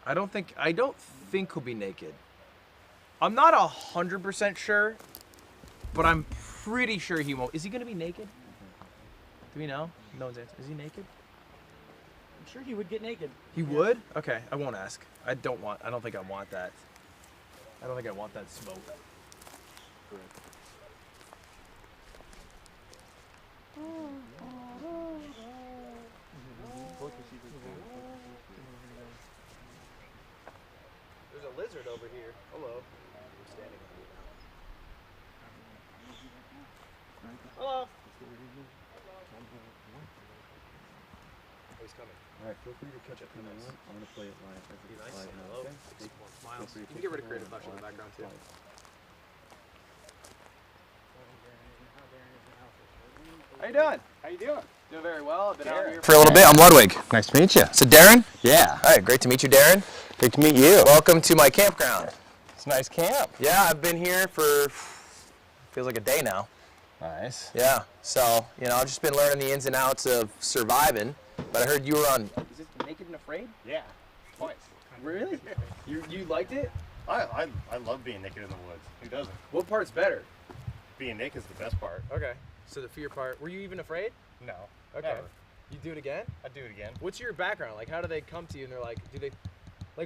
I don't think he'll be naked. I'm not 100% sure, but I'm pretty sure he won't. Is he gonna be naked? Do we know? No one's answered. Is he naked? I'm sure he would get naked. He would? Okay, I won't ask. I don't think I want that. I don't think I want that smoke. Correct. There's a lizard over here. Hello. I'm standing on it now. Hello. Oh, he's coming. All right, feel free to catch up on that one. I'm gonna play it live. Be nice. Live now, Hello. okay? Just more smiles. Feel free to Can you take get rid of the creative phone touch in the live. background too? Live. How you doing? How you doing? Doing very well. I've been out here For a little bit, I'm Ludwig. Nice to meet you. So Darrin? Yeah. All right, great to meet you, Darrin. Great to meet you. Welcome to my campground. It's a nice camp. Yeah, I've been here for, feels like a day now. Nice. Yeah, so, I've just been learning the ins and outs of surviving, but I heard you were on, Is this Naked and Afraid? Yeah, twice. Really? You liked it? I love being naked in the woods. Who doesn't? What part's better? Being naked is the best part. Okay. So the fear part. Were you even afraid? No. Okay. Never. You do it again? I'd do it again. What's your background? Like, how do they come to you and they're like,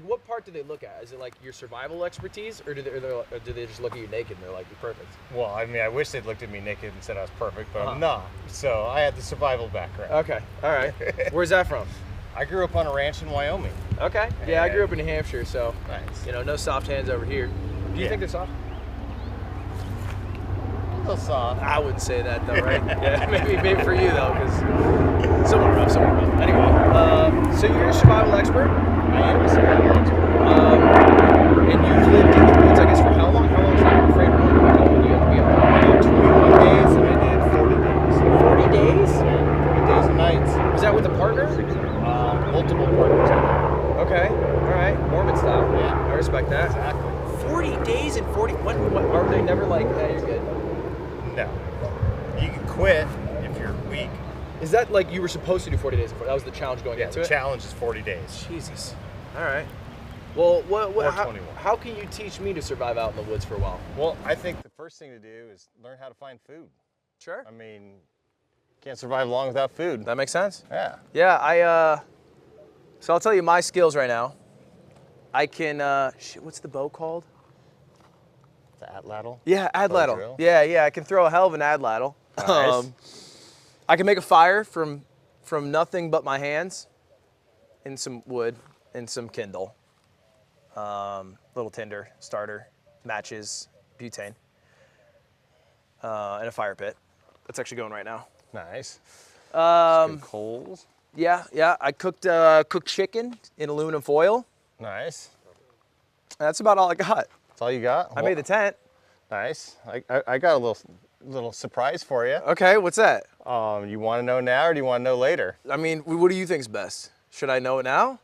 what part do they look at? Is it like your survival expertise, or do they just look at you naked and they're like, you're perfect? Well, I mean, I wish they'd looked at me naked and said I was perfect, but I'm not. So I had the survival background. Okay. All right. Where's that from? I grew up on a ranch in Wyoming. Okay. Yeah, I grew up in New Hampshire, so Nice. no soft hands over here. Do you think they're soft? A little soft. I wouldn't say that though, right? Yeah, maybe for you though, because somewhat rough. Anyway, so you're a survival expert. I am a survival expert. And you've lived in the woods, I guess, for how long? How long is that afraid of? How long do you have to be up there? I did 21 days and I did 40 days. 40 days? 40 days and nights. Was that with a partner? Multiple partners. Okay, all right, Mormon style. Yeah. I respect that. Exactly. 40 days and 40. What are they never like? Yeah, you're good. No. You can quit if you're weak. Is that like you were supposed to do 40 days before? That was the challenge going Yeah, into the it. challenge is 40 days. Jesus. All right. Well, Or how, 21. how can you teach me to survive out in the woods for a while? Well, I think the first thing to do is learn how to find food. Sure. I mean, can't survive long without food. That makes sense. Yeah. Yeah, so I'll tell you my skills right now. I can, what's the bow called? The atlatl. Yeah, adlatl. drill? Yeah, I can throw a hell of an adlatl. Nice. I can make a fire from nothing but my hands, and some wood, and some kindle, little tinder, starter, matches, butane, and a fire pit. That's actually going right now. Nice. Um, Good coals. yeah. I cooked chicken in aluminum foil. Nice. That's about all I got. That's all you got? I made the tent. Nice. I got a little surprise for you. Okay, what's that? You want to know now or do you want to know later? I mean, what do you think's best? Should I know it now?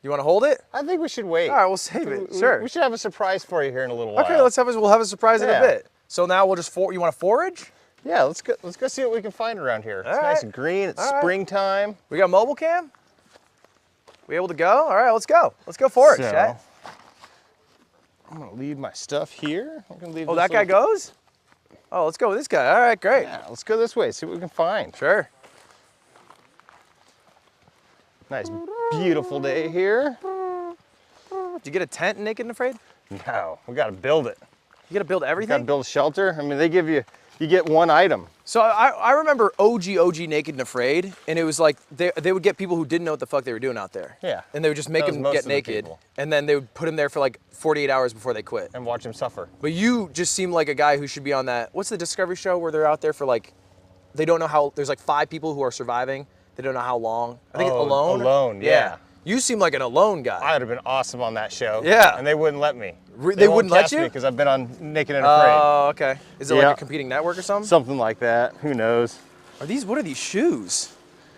You want to hold it? I think we should wait. All right, we'll save it. Sure. We should have a surprise for you here in a little while. Okay, we'll have a surprise in a Yeah. bit. So now we'll just you want to forage? Yeah, let's go see what we can find around here. It's All nice right. and green. It's All right. springtime. We got mobile cam? We able to go? All right, let's go. Let's go forage, So, chat. I'm gonna leave my stuff here. I'm gonna leave. Oh, this that guy little- goes? Oh, let's go with this guy. All right, great. Yeah, let's go this way. See what we can find. Sure. Nice, beautiful day here. Did you get a tent in Naked and Afraid? No, we gotta build it. You got to build We everything? gotta build a shelter. I mean, they give you get one item. So I remember OG Naked and Afraid, and it was like they would get people who didn't know what the fuck they were doing out there. Yeah. And they would just make That was them most get of the naked, people. and then they would put them there for like 48 hours before they quit. And watch them suffer. But you just seem like a guy who should be on that. What's the Discovery show where they're out there for like, they don't know how, there's like 5 people who are surviving. They don't know how long. I think it's Oh, Alone. Alone, yeah. You seem like an alone guy. I would have been awesome on that show. Yeah. And they wouldn't let me. They wouldn't let you? Because I've been on Naked and Afraid. Oh, okay. Is it like Yeah. a competing network or something? Something like that. Who knows? What are these shoes?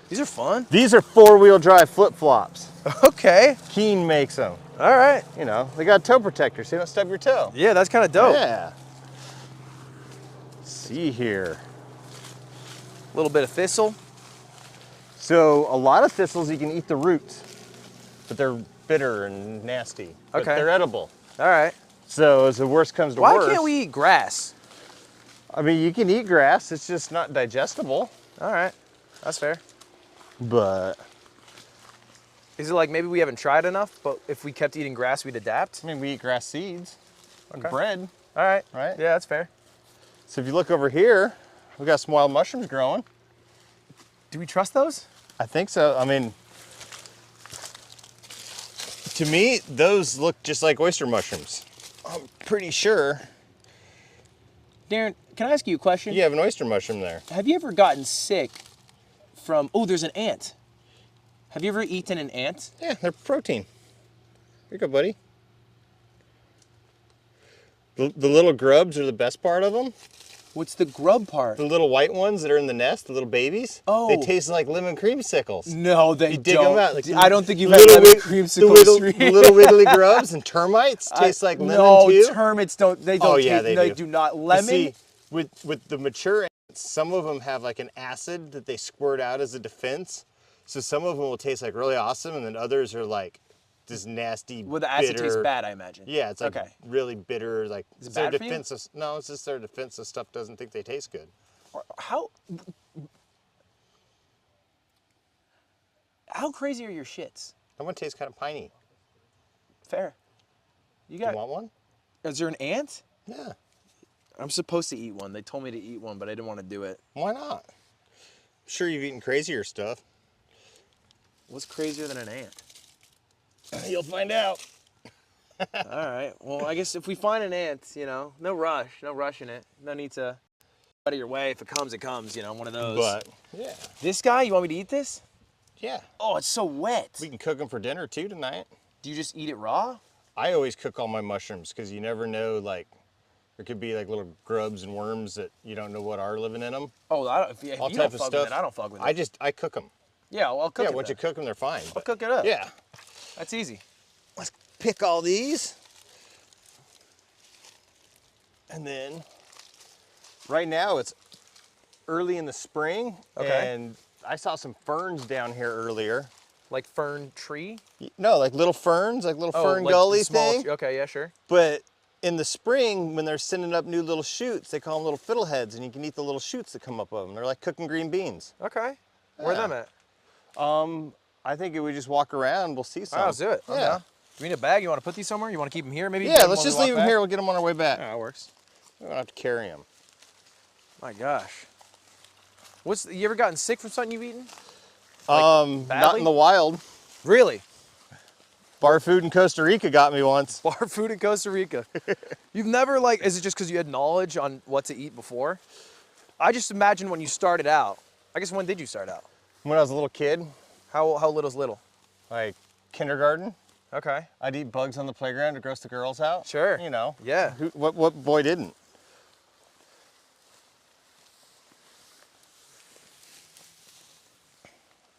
These are fun. These are 4-wheel drive flip-flops. Okay. Keen makes them. All right. You know, they got toe protectors so you don't stub your toe. Yeah, that's kind of dope. Yeah. Let's see here. A little bit of thistle. So a lot of thistles, you can eat the roots, but they're bitter and nasty. But Okay. they're edible. All right. So as the worst comes to Why worst. can't we eat grass? I mean, you can eat grass. It's just not digestible. All right. That's fair. But Is it like maybe we haven't tried enough, but if we kept eating grass, we'd adapt? I mean, we eat grass seeds and Okay. bread. All right. Right? Yeah, that's fair. So if you look over here, we got some wild mushrooms growing. Do we trust those? I think so. I mean, to me, those look just like oyster mushrooms. I'm pretty sure. Darrin, can I ask you a question? You have an oyster mushroom there. Have you ever gotten sick from, oh, there's an ant. Have you ever eaten an ant? Yeah, they're protein. Here you go, buddy. The little grubs are the best part of them. What's the grub part? The little white ones that are in the nest, the little babies. Oh. They taste like lemon creamsicles. No, they You dig don't. them out. Like I don't think you've had little lemon wi- creamsicles. the little wiggly grubs and termites taste like lemon no, too. termites don't. They don't. Oh, yeah, taste, they do. do not. But Lemon. see, with the mature ants, some of them have like an acid that they squirt out as a defense. So some of them will taste like really awesome, and then others are like this nasty, Well, the acid bitter. tastes bad, I imagine. Yeah, it's like okay. really bitter. Like Is it it's their bad for you? defense of, no, it's just their defense of stuff doesn't think they taste good. How crazy are your shits? That one tastes kind of piney. Fair. You You got. want one? Is there an ant? Yeah. I'm supposed to eat one. They told me to eat one, but I didn't want to do it. Why not? I'm sure you've eaten crazier stuff. What's crazier than an ant? You'll find out. All right. Well, I guess if we find an ant, you know, no rush in it. No need to out of your way. If it comes, it comes. You know, one of those. But yeah, This guy, you want me to eat this? yeah. Oh, it's so wet. We can cook them for dinner too tonight. Do you just eat it raw? I always cook all my mushrooms because you never know, like, there could be like little grubs and worms that you don't know what are living in them. Oh, I don't, if All you types don't of fuck stuff. with it, I don't fuck with it. I cook them. Yeah, well, I'll cook Yeah, it once you then. cook them, they're fine. I'll but- cook it up. Yeah. That's easy. Let's pick all these. And then, right now it's early in the spring. Okay. And I saw some ferns down here earlier. Like fern tree? No, like little ferns, like little fern like gully the small thing. Okay, yeah, sure. But in the spring, when they're sending up new little shoots, they call them little fiddleheads, and you can eat the little shoots that come up of them. They're like cooking green beans. Okay. Where Yeah. them at? I think if we just walk around, we'll see some. All right, let's do it. I'm Yeah. down. Do we need a bag? You want to put these somewhere? You want to keep them here? Maybe. Yeah, let's just leave them here. We'll get them on our way back. Yeah, that works. We don't have to carry them. My gosh. You ever gotten sick from something you've eaten? Not badly? in the wild. Really? Bar food in Costa Rica got me once. Bar food in Costa Rica. You've never is it just because you had knowledge on what to eat before? I just imagine when you started out. I guess when did you start out? When I was a little kid, How little's little? like kindergarten, Okay. I'd eat bugs on the playground to gross the girls out. Sure. You know. Yeah. What boy didn't?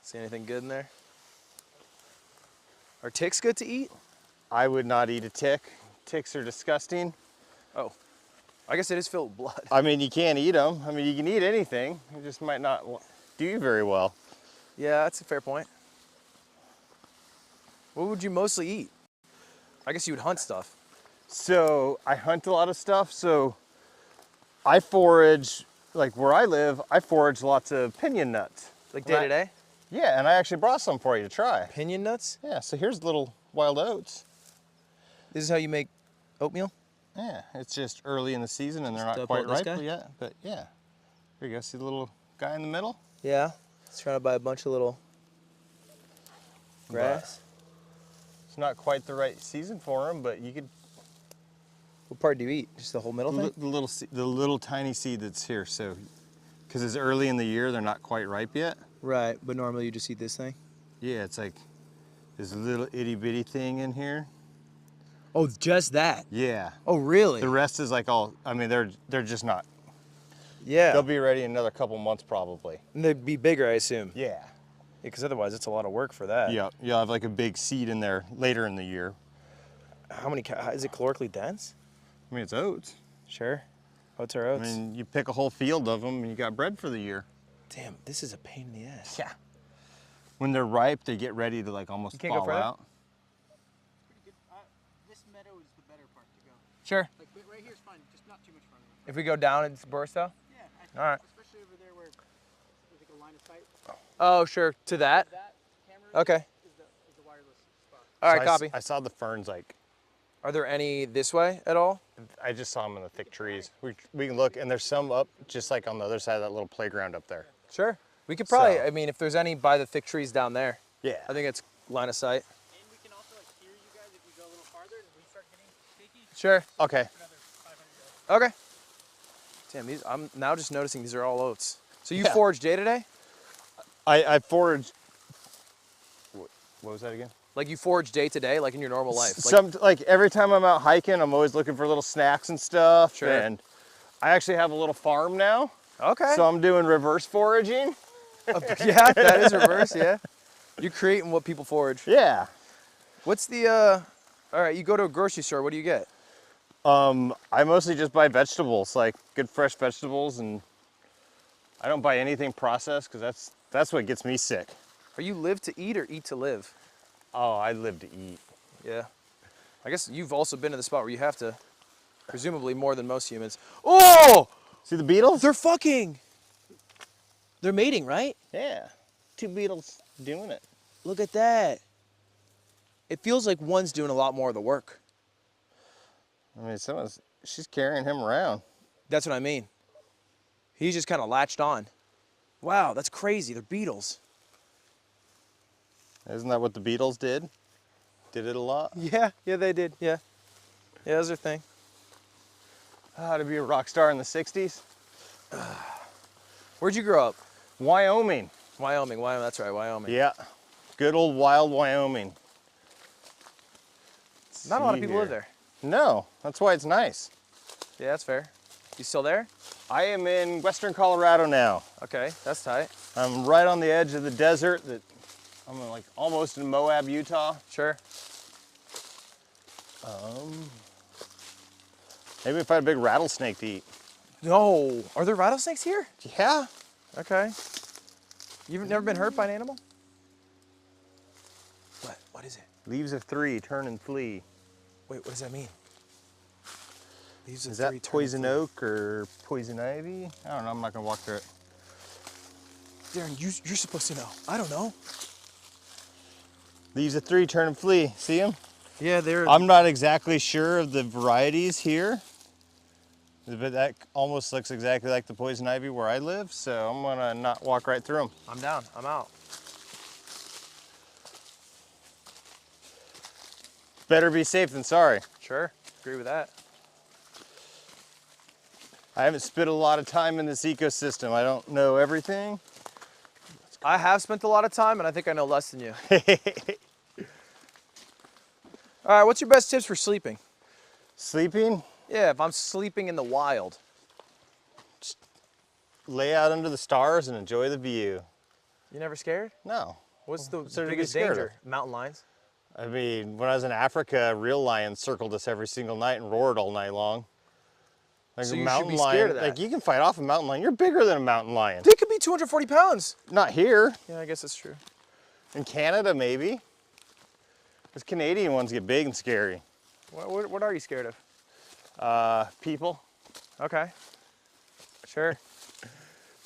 See anything good in there? Are ticks good to eat? I would not eat a tick. Ticks are disgusting. Oh. I guess it is filled with blood. I mean, you can't eat them. I mean, you can eat anything. It just might not do you very well. Yeah, that's a fair point. What would you mostly eat? I guess you would hunt stuff. So I hunt a lot of stuff. So I forage, like where I live, I forage lots of pinyon nuts. Like day to day? Yeah, and I actually brought some for you to try. Pinyon nuts? Yeah, so here's little wild oats. This is how you make oatmeal? Yeah, it's just early in the season and they're Just not pull quite out this ripe guy? yet. But yeah, here you go. See the little guy in the middle? Yeah. Trying to buy a bunch of little grass. It's not quite the right season for them, but you could. What part do you eat? Just the whole middle thing? The little tiny seed that's here. So, because it's early in the year, they're not quite ripe yet. Right, but normally you just eat this thing? Yeah, it's like this little itty bitty thing in here. Oh, just that? Yeah. Oh, really? The rest is like all. I mean, they're just not. Yeah. They'll be ready in another couple months probably. And they'd be bigger, I assume. Yeah. Because otherwise it's a lot of work for that. Yeah. You'll have like a big seed in there later in the year. How many, is it calorically dense? I mean, it's oats. Sure. Oats are oats. I mean, you pick a whole field of them and you got bread for the year. Damn, this is a pain in the ass. Yeah. When they're ripe, they get ready to like almost You can't go fall further? out. this meadow is the better part to go. Sure. Like right here is fine, just not too much farther. If we go down, it's Burstow? Yeah, I think, All right. especially over there where there's like a line of sight. Oh, sure. To that? That camera Okay. is the wireless spot. All right, So copy. I saw the ferns like, Are there any this way at all? I just saw them in the thick trees. We can look, and there's some up just like on the other side of that little playground up there. Sure. We could probably, So- I mean, if there's any by the thick trees down there, Yeah. I think it's line of sight. And we can also like hear you guys if we go a little farther and we start getting shaky. Sure. Okay. Another 500 yards. Okay. Damn, these, I'm now just noticing these are all oats. So you Yeah. foraged day to day? I foraged. What was that again? Like you forage day to day, like in your normal life? Like, Some like every time I'm out hiking, I'm always looking for little snacks and stuff. Sure. And I actually have a little farm now, okay. so I'm doing reverse foraging. Yeah, that is reverse, yeah. You're creating what people forage. Yeah. What's the, all right, you go to a grocery store, what do you get? I mostly just buy vegetables, like good fresh vegetables, and I don't buy anything processed because that's what gets me sick. Are you live to eat or eat to live? Oh, I live to eat. Yeah. I guess you've also been to the spot where you have to, presumably more than most humans. Oh! See the beetles? They're fucking. They're mating, right? Yeah. 2 beetles doing it. Look at that. It feels like one's doing a lot more of the work. I mean, she's carrying him around. That's what I mean. He's just kind of latched on. Wow, that's crazy. They're beetles. Isn't that what the beetles did? Did it a lot? Yeah, they did. Yeah. Yeah, that's their thing. How to be a rock star in the 60s? Where'd you grow up? Wyoming. Wyoming, that's right, Wyoming. Yeah. Good old wild Wyoming. Not a lot of people live there. No, that's why it's nice. Yeah, that's fair. You still there? I am in western Colorado now. Okay, that's tight. I'm right on the edge of the desert. I'm like almost in Moab, Utah. Sure. Maybe if I had a big rattlesnake to eat. No. Are there rattlesnakes here? Yeah. Okay. You've never been hurt by an animal? What? What is it? Leaves of 3, turn and flee. Wait, what does that mean? Leaves of Is that 3 turn poison and flee. oak or poison ivy? I don't know. I'm not gonna walk through it. Darren, you're supposed to know. I don't know. Leaves of 3, turn and flee. See them? Yeah, they're. I'm not exactly sure of the varieties here, but that almost looks exactly like the poison ivy where I live, so I'm gonna not walk right through them. I'm down. I'm out. Better be safe than sorry. Sure. Agree with that. I haven't spent a lot of time in this ecosystem. I don't know everything. I have spent a lot of time, and I think I know less than you. All right, what's your best tips for sleeping? Sleeping, Yeah, if I'm sleeping in the wild. lay out under the stars and enjoy the view. You never scared? No. What's the there to be biggest scared of? danger? Mountain lions? I mean, when I was in Africa, real lions circled us every single night and roared all night long. Like So a you should mountain be lion, scared of that. like you can fight off a mountain lion. You're bigger than a mountain lion. They could be 240 pounds. Not here. Yeah, I guess that's true. In Canada, maybe. Those Canadian ones get big and scary. What are you scared of? People. Okay. Sure.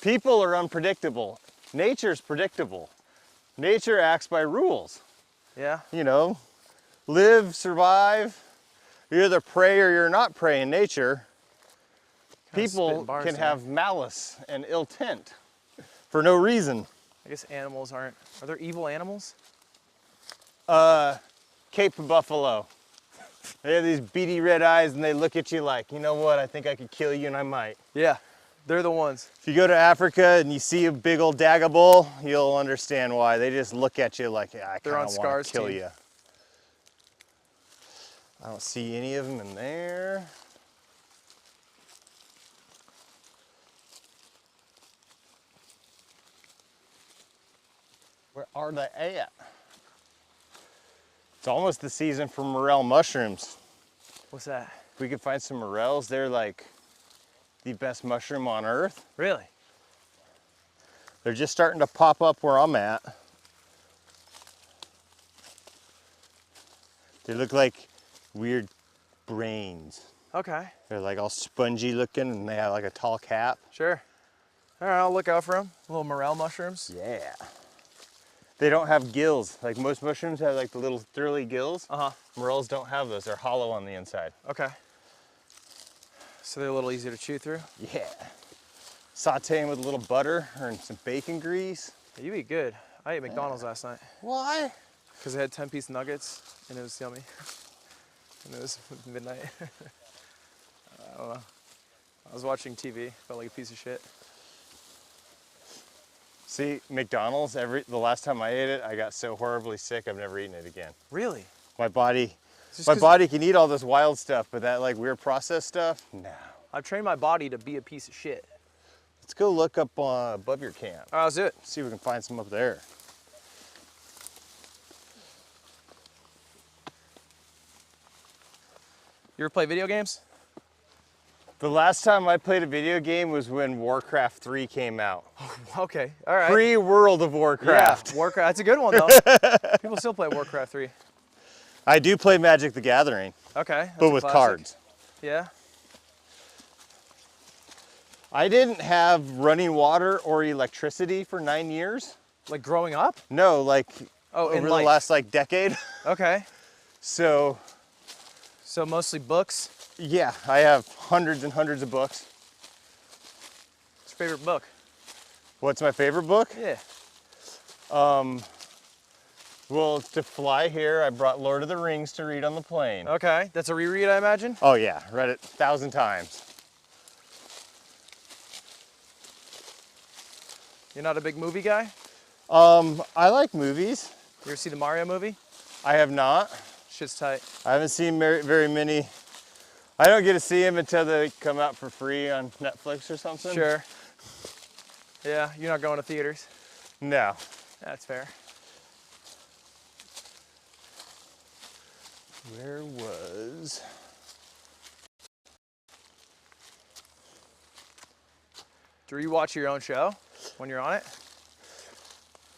People are unpredictable. Nature's predictable. Nature acts by rules. Yeah. You know, live, survive. You're either prey or you're not prey in nature. Kinda People spitting bars can there. have malice and ill intent for no reason. I guess animals aren't. Are there evil animals? Cape buffalo. They have these beady red eyes and they look at you like, you know what, I think I could kill you and I might. Yeah. They're the ones. If you go to Africa and you see a big old daga bull, you'll understand why. They just look at you like, yeah, I They're kind on of want Scar's to kill team. you. I don't see any of them in there. Where are they at? It's almost the season for morel mushrooms. What's that? If we could find some morels, they're like the best mushroom on earth. Really? They're just starting to pop up where I'm at. They look like weird brains. Okay, They're like all spongy looking and they have like a tall cap. sure. All right, I'll look out for them. Little morel mushrooms. Yeah. They don't have gills. Like most mushrooms have like the little thurly gills. Uh-huh. Morels don't have those. They're hollow on the inside. Okay. So they're a little easier to chew through. Yeah. Saute them with a little butter or some bacon grease. You eat good. I ate McDonald's last night Why? because they had 10-piece nuggets and it was yummy. And it was midnight. I don't know. I was watching TV, felt like a piece of shit. See, McDonald's, the last time I ate it, I got so horribly sick, I've never eaten it again. Really? My body Just My 'cause body can eat all this wild stuff, but that like weird processed stuff, no. I've trained my body to be a piece of shit. Let's go look up above your camp. All right, let's do it. See if we can find some up there. You ever play video games? The last time I played a video game was when Warcraft 3 came out. Okay, all right. Pre-World of Warcraft. Yeah, Warcraft. That's a good one though. People still play Warcraft 3. I do play Magic the Gathering, Okay. That's but a with classic. cards. Yeah. I didn't have running water or electricity for 9 years. Like growing up? No, like Oh, in over the life. last like decade. Okay. So So mostly books. yeah, I have hundreds and hundreds of books. What's your favorite book? What's my favorite book? Yeah. Well, to fly here, I brought Lord of the Rings to read on the plane. Okay. That's a reread, I imagine. Oh yeah, read it 1,000 times. You're not a big movie guy? I like movies. You ever see the Mario movie? I have not. Shit's tight. I haven't seen very many. I don't get to see them until they come out for free on Netflix or something. Sure. Yeah, you're not going to theaters. No. That's fair. Where was? Do you watch your own show when you're on it?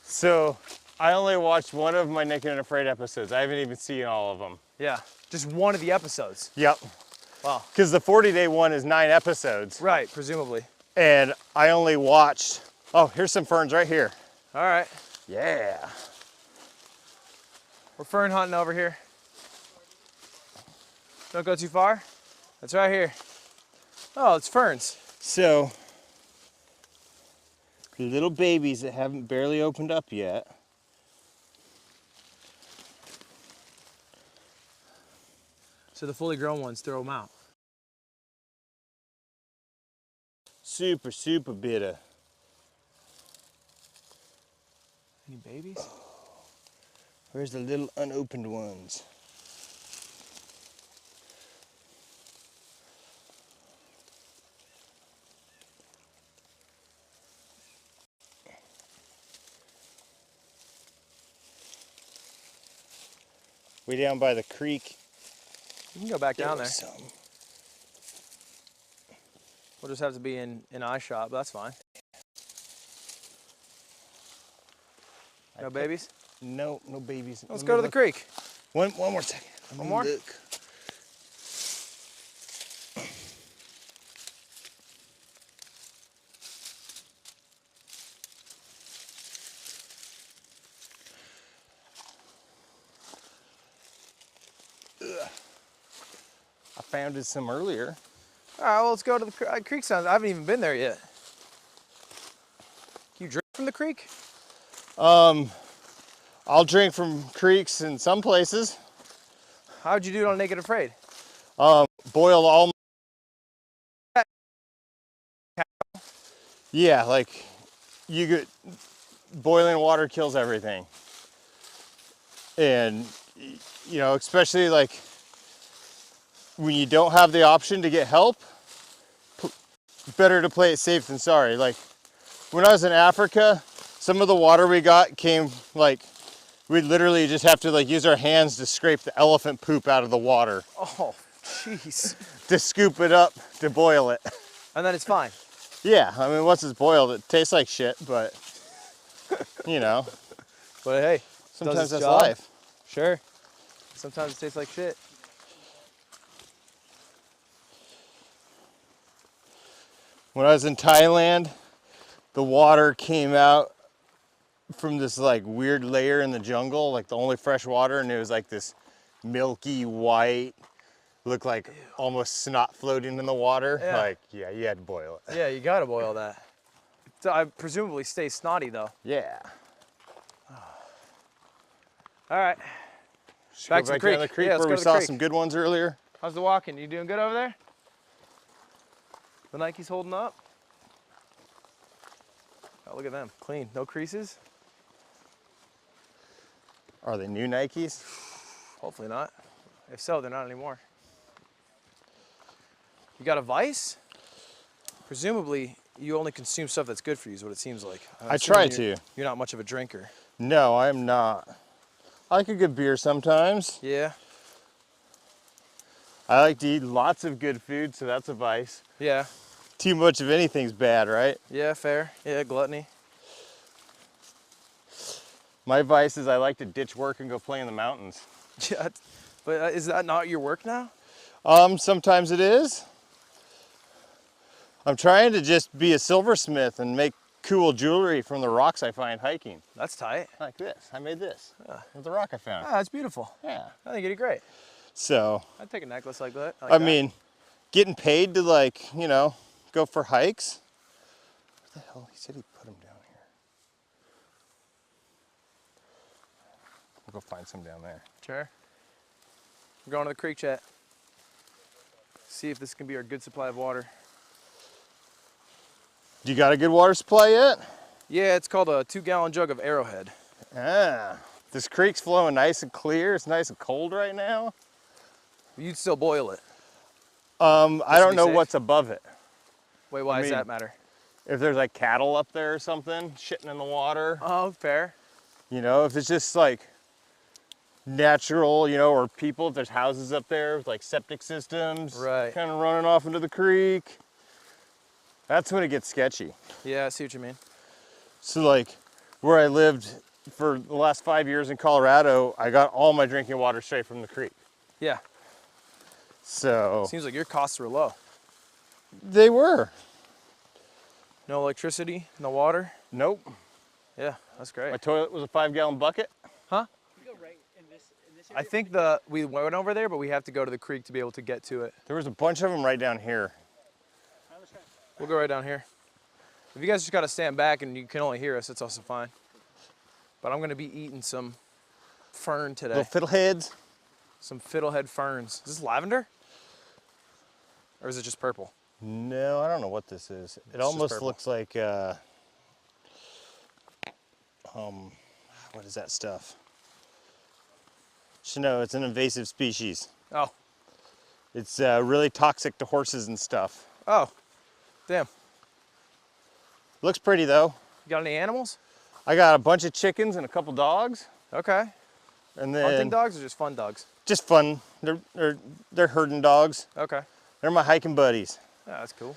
So, I only watched one of my Naked and Afraid episodes. I haven't even seen all of them. Yeah. Just one of the episodes. Yep. Wow. Because the 40-day one is 9 episodes. Right, presumably. And I only watched, oh, here's some ferns right here. All right. Yeah. We're fern hunting over here. Don't go too far. That's right here. Oh, it's ferns. So, little babies that haven't barely opened up yet. So the fully grown ones, throw them out. Super, super bitter. Any babies? Where's the little unopened ones? Way down by the creek. You can go back down there. was some. We'll just have to be in eye shot, but that's fine. No babies? No, no babies. Let's Let go me to the look. creek. One more second. Let One me more? look. I found some earlier. All right, well, let's go to the creek. Sounds. I haven't even been there yet. Can you drink from the creek? I'll drink from creeks in some places. How'd you do it on Naked Afraid? Boil all. Yeah, like you get boiling water kills everything, and you know, especially like when you don't have the option to get help. Better to play it safe than sorry. Like when I was in Africa, some of the water we got came like we'd literally just have to like use our hands to scrape the elephant poop out of the water Oh, jeez. to scoop it up to boil it. And then it's fine. Yeah, I mean once it's boiled, it tastes like shit, but you know, But hey, sometimes its that's job. life. Sure. Sometimes it tastes like shit. When I was in Thailand, the water came out from this like weird layer in the jungle, like the only fresh water, and it was like this milky white, looked like almost snot floating in the water. Yeah. Like, yeah, you had to boil it. Yeah, you gotta boil that. So I presumably stays snotty though. Yeah. All right. Back to the down creek. the creek Yeah, let's where go we to the saw creek. some good ones earlier. How's the walking? You doing good over there? The Nike's holding up? Oh, look at them. Clean. No creases? Are they new Nikes? Hopefully not. If so, they're not anymore. You got a vice? Presumably, you only consume stuff that's good for you is what it seems like. I'm I try assuming to. You're not much of a drinker. No, I'm not. I like a good beer sometimes. Yeah? I like to eat lots of good food, so that's a vice. Yeah. Too much of anything's bad, right? Yeah, fair. Yeah, gluttony. My vice is I like to ditch work and go play in the mountains. Yeah, but is that not your work now? Sometimes it is. I'm trying to just be a silversmith and make cool jewelry from the rocks I find hiking. That's tight. Like this. I made this with the rock I found. Ah, that's beautiful. Yeah. I think you did great. So, I'd take a necklace like that. I mean, getting paid to like, you know, go for hikes. What the hell? He said he put them down here. We'll go find some down there. Sure. We're going to the creek, chat. See if this can be our good supply of water. You got a good water supply yet? Yeah, it's called a 2-gallon jug of Arrowhead. Ah, this creek's flowing nice and clear. It's nice and cold right now. You'd still boil it. I don't be know safe? what's above it. Wait, why does mean- that matter? If there's like cattle up there or something, shitting in the water, Oh, fair. you know, if it's just like natural, you know, or people, if there's houses up there with like septic systems, Right. kind of running off into the creek, that's when it gets sketchy. Yeah, I see what you mean. So like where I lived for the last 5 years in Colorado, I got all my drinking water straight from the creek. Yeah, So seems like your costs were low. they were. No electricity, no water. Nope. Yeah, that's My great. toilet was a 5-gallon bucket. Huh? You go right in this area. I think we went over there, but we have to go to the creek to be able to get to it. There was a bunch of them right down here. Let's try. We'll go right down here. If you guys just gotta stand back and you can only hear us, that's also fine. But I'm gonna be eating some fern today. Little fiddleheads. Some fiddlehead ferns. Is this lavender? Or is it just purple? No, I don't know what this is. It just almost purple. looks like, what is that stuff? Should know, it's an invasive species. Oh, It's really toxic to horses and stuff. oh, damn. Looks pretty though. You got any animals? I got a bunch of chickens and a couple dogs, Okay. and Hunting then dogs or just fun dogs? just fun. They're herding dogs. Okay. They're my hiking buddies. Yeah, that's cool.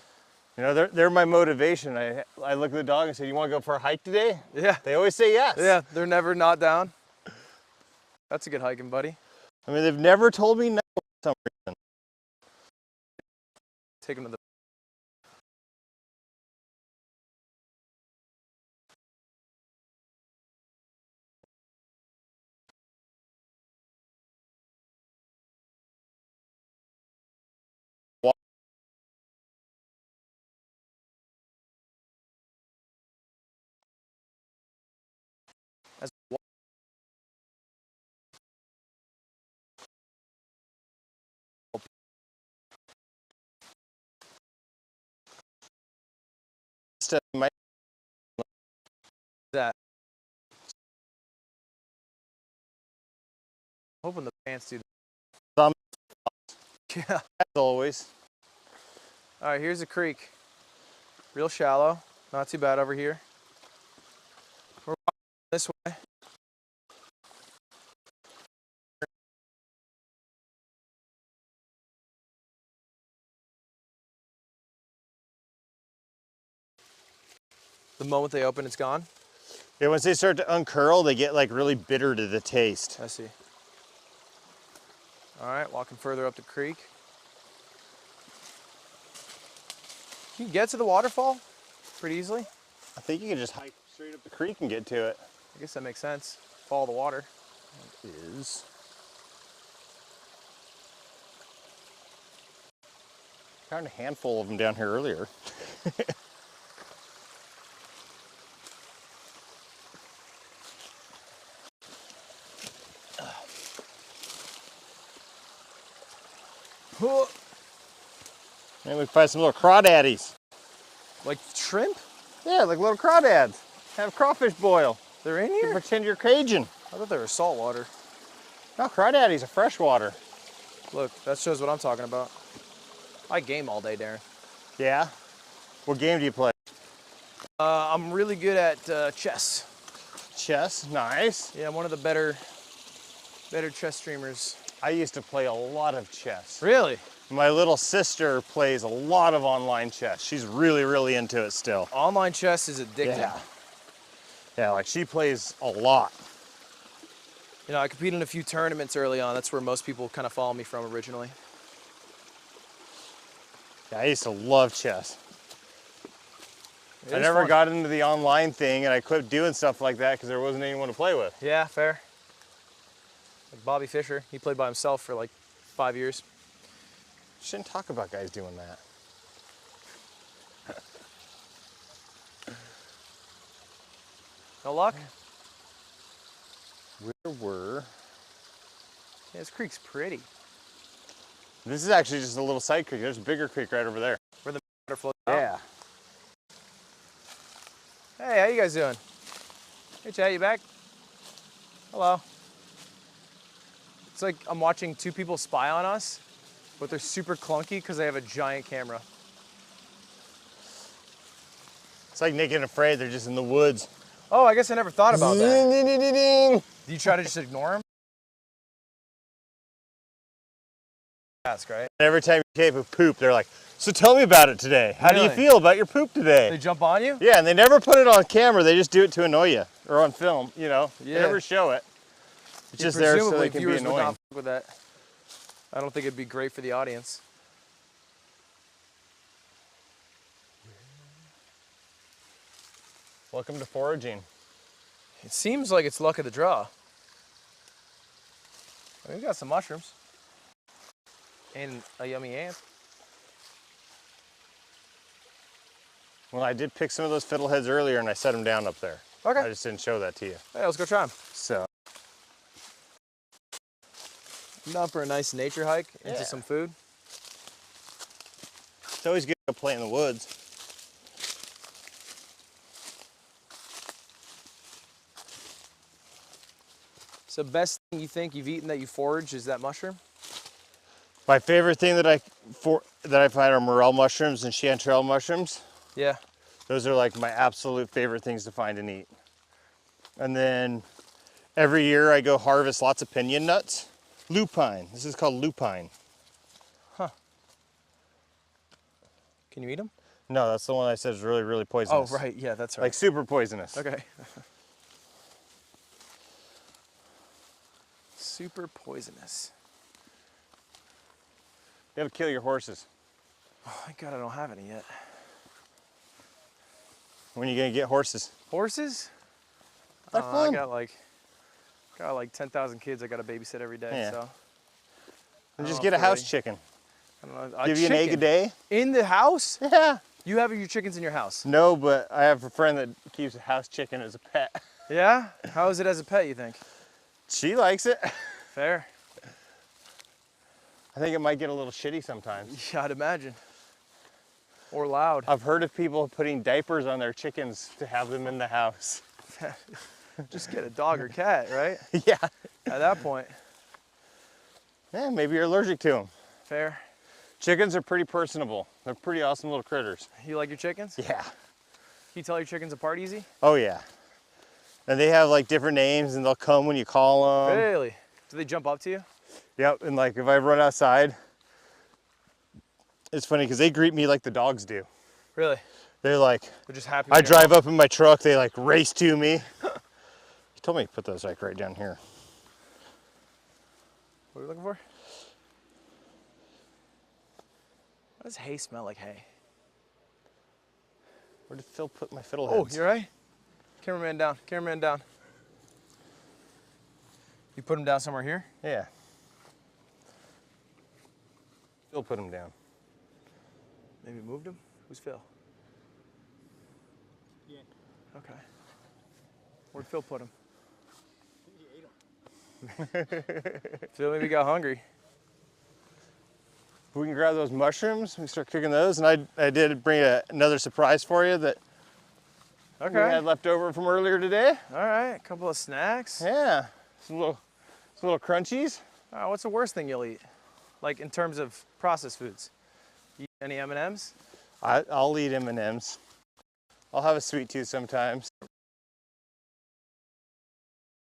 You know, they're my motivation. I look at the dog and say, "You want to go for a hike today?" Yeah. They always say yes. Yeah, they're never not down. That's a good hiking buddy. I mean, they've never told me no for some reason. Take them to the as Stuff might- that. Hoping the pants do. Thumb. Yeah. As always. All right, here's a creek. Real shallow. Not too bad over here. We're walking this way. The moment they open, it's gone. Yeah, once they start to uncurl, they get like really bitter to the taste. I see. All right, walking further up the creek. you get to the waterfall pretty easily? I think you can just hike straight up the creek and get to it. I guess that makes sense. Follow the water. Is found a handful of them down here earlier. And we find some little crawdaddies. Like shrimp? Yeah, like little crawdads. Have crawfish boil. They're in You here? pretend you're Cajun. I thought they were saltwater. No, crawdaddies are freshwater. Look, that shows what I'm talking about. I game all day, Darren. Yeah? What game do you play? I'm really good at chess. Chess, nice. Yeah, I'm one of the better chess streamers. I used to play a lot of chess. Really? My little sister plays a lot of online chess. She's really, really into it still. Online chess is addicting. Yeah. Yeah, like she plays a lot. You know, I competed in a few tournaments early on. That's where most people kind of follow me from originally. Yeah, I used to love chess. It I is never fun. got into the online thing, and I quit doing stuff like that because there wasn't anyone to play with. Yeah, fair. Like Bobby Fischer, he played by himself for like 5 years. Shouldn't talk about guys doing that. No luck? Where were? Yeah, this creek's pretty. This is actually just a little side creek. There's a bigger creek right over there. Where the water flows out. Yeah. Hey, how you guys doing? Hey, Chad, you back? Hello. It's like I'm watching two people spy on us, but they're super clunky because they have a giant camera. It's like Naked and Afraid. They're just in the woods. Oh, I guess I never thought about that. Ding, ding, ding, ding. Do you try to just ignore them? Ask, right? Every time you take a poop, they're like, "So tell me about it today. How do you Really? feel about your poop They today?" jump on you? Yeah, and they never put it on camera. They just do it to annoy you, or on film. You know, Yeah. they never show it. It's Yeah, just there so presumably they can be viewers would annoying. not fuck with that. I don't think it'd be great for the audience. Welcome to foraging. It seems like it's luck of the draw. We've got some mushrooms. And a yummy ant. Well, I did pick some of those fiddleheads earlier, and I set them down up there. Okay. I just didn't show that to you. Hey, let's go try them. So, I'm down for a nice nature hike into Yeah. some food. it's always good to play in the woods. So best thing you think you've eaten that you foraged is that mushroom? My favorite thing that I find are morel mushrooms and chanterelle mushrooms. Yeah. Those are like my absolute favorite things to find and eat. And then every year I go harvest lots of pinyon nuts. Lupine. This is called lupine. Can you eat them? No, that's the one I said is really, really poisonous. Oh, right. Yeah, that's right. Like super poisonous. Okay. Super poisonous. You gotta kill your horses. Oh, thank God I don't have any yet. When are you gonna get horses? Horses? They're I fun. got like 10,000 kids I gotta babysit every day. Yeah. So And I just don't get know a if house really- chicken. I don't know. Give you an egg a chicken? day. In the house? Yeah. You have your chickens in your house? No, but I have a friend that keeps a house chicken as a pet. Yeah? How is it as a pet, you think? She likes it. Fair. I think it might get a little shitty sometimes. Yeah, I'd imagine. Or loud. I've heard of people putting diapers on their chickens to have them in the house. Just get a dog or cat, right? Yeah. At that point. Yeah, maybe you're allergic to them. Fair. Chickens are pretty personable. They're pretty awesome little critters. You like your chickens? Yeah. Can you tell your chickens apart easy? Oh yeah. And they have like different names and they'll come when you call them. Really? Do they jump up to you? Yep, and like if I run outside, it's funny because they greet me like the dogs do. Really? They're like, They're just happy. I when you're drive up in my truck, they like race to me. He told me to put those like right down here. What are we looking for? Why does hay smell like hay? Where did Phil put my fiddleheads? Oh, you all right? Cameraman down, cameraman down. You put him down somewhere here? Yeah. Phil put them down. Maybe moved him? Who's Phil? Yeah. Okay. Where'd Phil put him? He ate him. Phil maybe got hungry. We can grab those mushrooms. We start cooking those, and I did bring another surprise for you that we had left over from earlier today. All right, a couple of snacks. Yeah, some little crunchies. What's the worst thing you'll eat? Like in terms of processed foods? You eat any M&Ms? I'll eat M&Ms. I'll have a sweet tooth sometimes.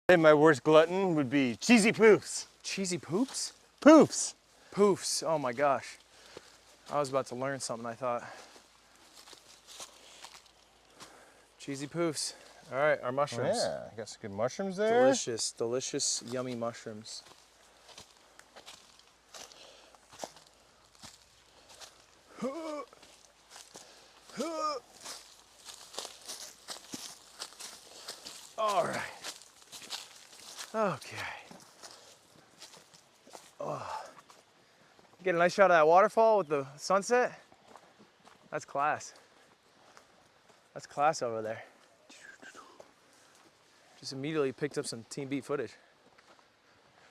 And my worst glutton would be cheesy poofs. Cheesy poops? Poofs. Poofs, oh my gosh. I was about to learn something, I thought. Cheesy poofs. All right, our mushrooms. Yeah, got some good mushrooms there. Delicious, delicious, yummy mushrooms. All right. Okay. Oh. Get a nice shot of that waterfall with the sunset. That's class. That's class over there. Just immediately picked up some Team Beat footage.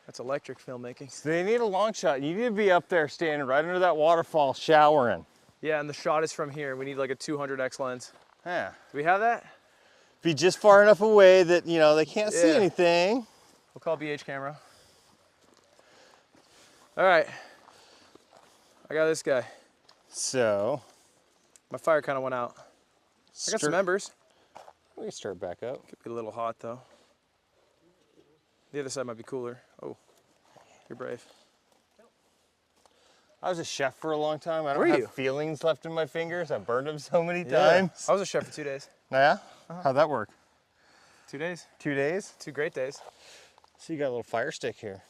That's electric filmmaking. So they need a long shot. You need to be up there standing right under that waterfall showering. Yeah, and the shot is from here. We need like a 200x lens. Yeah. Do we have that? Be just far enough away that, you know, they can't see Yeah. anything. We'll call BH camera. All right. I got this guy. So, My fire kind of went out. I got some embers. We can start back up. Could be a little hot though. The other side might be cooler. Oh, you're brave. I was a chef for a long time. I don't Were have you? feelings left in my fingers. I burned them so many times. I was a chef for 2 days. Yeah? How'd that work? 2 days. 2 days? 2 great days. So you got a little fire stick here.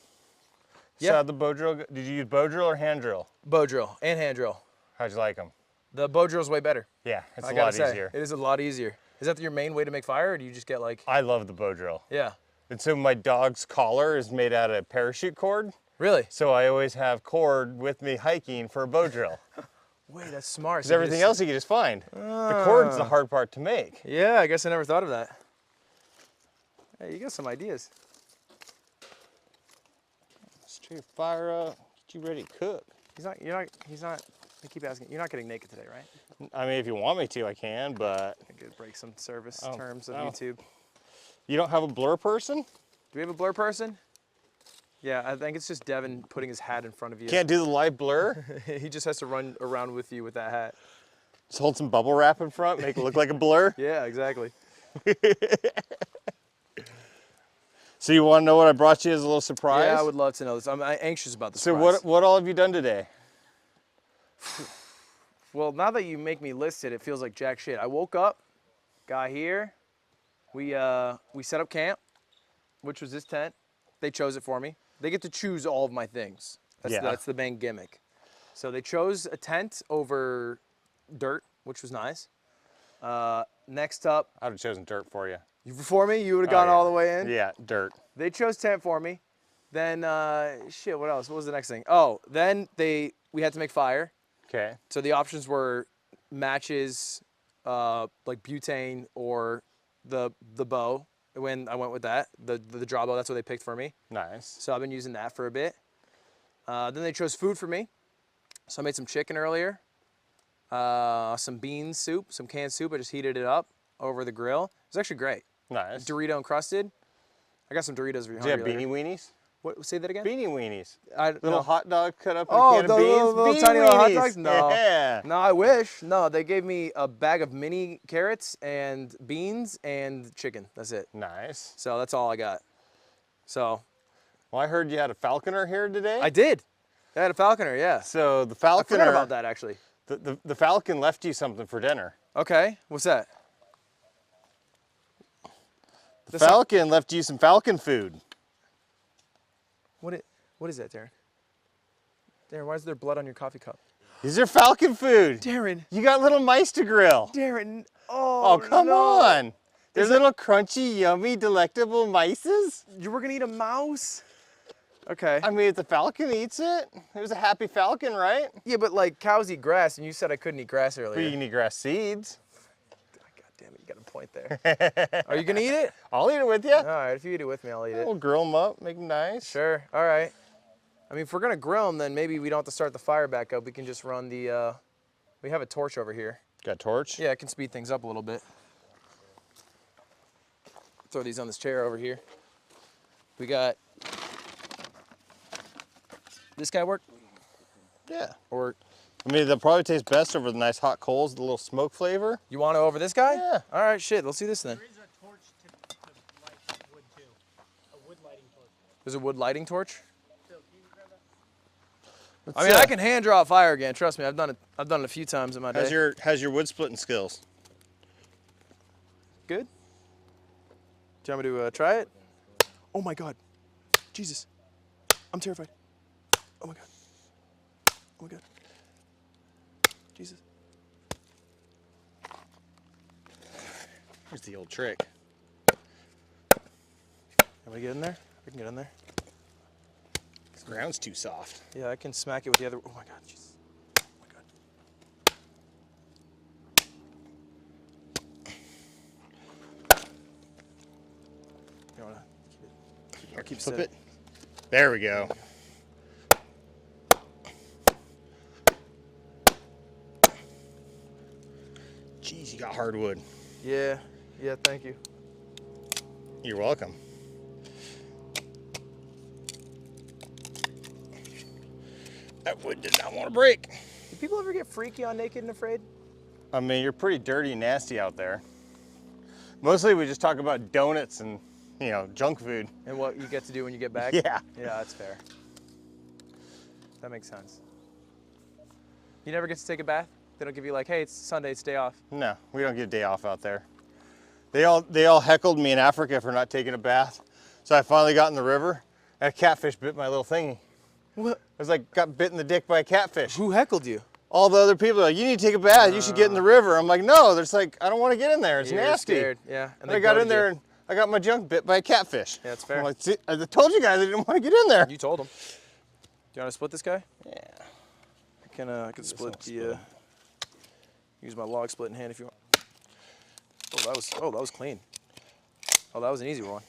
Yeah. So how'd the bow drill go? Did you use bow drill or hand drill? Bow drill and hand drill. How'd you like them? The bow drill's way better. Yeah, it's I a gotta lot say, easier. it is a lot easier. Is that your main way to make fire, or do you just get like? I love the bow drill. Yeah. And so my dog's collar is made out of parachute cord. Really? So I always have cord with me hiking for a bow drill. Wait, that's smart. Because So you everything just- else you can just find. The cord's the hard part to make. Yeah, I guess I never thought of that. Hey, you got some ideas. Start your fire up, get you ready to cook. He's not. I keep asking. You're not getting naked today, right? I mean, if you want me to, I can, but I could break some service Oh, terms of oh. YouTube. you don't have a blur person? Do we have a blur person? Yeah, I think it's just Devin putting his hat in front of you. Can't do the live blur? He just has to run around with you with that hat. Just hold some bubble wrap in front, make it look like a blur? Yeah, exactly. So you want to know what I brought you as a little surprise? Yeah, I would love to know this. I'm anxious about this. So what all have you done today? Well, now that you make me list it, it feels like jack shit. I woke up, got here, we set up camp, which was this tent. They chose it for me. They get to choose all of my things. That's the main gimmick. So they chose a tent over dirt, which was nice. Next up, I would have chosen dirt for you. for me, you would have gone yeah. all the way in. Yeah, dirt. They chose tent for me. Then shit, what else? What was the next thing? Oh, then we had to make fire. Okay. So the options were matches, like butane or the bow. When I went with that, the draw bow, that's what they picked for me. Nice. So I've been using that for a bit. Then they chose food for me. So I made some chicken earlier, some bean soup, some canned soup. I just heated it up over the grill. It was actually great. Nice. Dorito encrusted. I got some Doritos if you're Do you have hungry beanie later. weenies? What? Say that again. Beanie weenies. No. Little hot dog cut up in Oh, a can the of beans. little Beanie tiny little hot weenies. dogs? No. Yeah. No, I wish. No, they gave me a bag of mini carrots and beans and chicken. That's it. Nice. So that's all I got. So Well, I heard you had a falconer here today. I did. I had a falconer, yeah. So the I falconer. forgot about that actually. The falcon left you something for dinner. Okay, what's that? The falcon left you some falcon food. What is that, Darren? Darren, why is there blood on your coffee cup? These are falcon food. Darren, You got little mice to grill. Darren, Oh, come no. on. They're little crunchy, yummy, delectable mices. You were gonna eat a mouse? Okay. I mean, if the falcon eats it, it was a happy falcon, right? Yeah, but like cows eat grass, and you said I couldn't eat grass But you earlier. can eat grass seeds. God damn it, you got a point there. Are you gonna eat it? I'll eat it with you. All right, if you eat it with me, I'll eat it. We'll grill them up, make them nice. Sure. All right. I mean, if we're gonna grill them, then maybe we don't have to start the fire back up. We can just run the. We have a torch over here. Got a torch? Yeah, it can speed things up a little bit. Throw these on this chair over here. We got. This guy work? Yeah. Or I mean, they'll probably taste best over the nice hot coals, the little smoke flavor. you want it over this guy? Yeah. All right, shit. Let's do this then. There is a torch to light wood too. A wood lighting torch. There's a wood lighting torch. Phil, can you grab that? I mean, I can hand draw a fire again. Trust me, I've done it. I've done it a few times in my day. How's your wood splitting skills? Good. Do you want me to try it? Oh my God, Jesus, I'm terrified. Oh my God. Oh my God. Jesus. Here's the old trick. Can we get in there? I can get in there. The ground's too soft. Yeah, I can smack it with the other. Oh my God, Jesus. Oh my God. You wanna keep it? I'll keep it Flip steady. it. There we go. Jeez, you got hardwood. Yeah. Yeah. Thank you. You're welcome. That wood did not want to break. Do people ever get freaky on Naked and Afraid? I mean, you're pretty dirty and nasty out there. Mostly we just talk about donuts and, you know, junk food. And what you get to do when you get back? Yeah. Yeah, that's fair. That makes sense. You never get to take a bath? They don't give you like, hey, it's Sunday, it's day off. No, we don't get a day off out there. They all heckled me in Africa for not taking a bath. So I finally got in the river and a catfish bit my little thingy. What? I was like, got bit in the dick by a catfish. Who heckled you? All the other people are like, you need to take a bath, you should get in the river. I'm like, no, there's like, I don't want to get in there, it's You're nasty. scared. Yeah. And I got in there and I got my junk bit by a catfish. Yeah, that's fair. I'm like, see, I told you guys I didn't want to get in there. You told them. Do you want to split this guy? Yeah. I can split the. Use my log splitting hand if you want. Oh, that was clean. Oh, that was an easy one.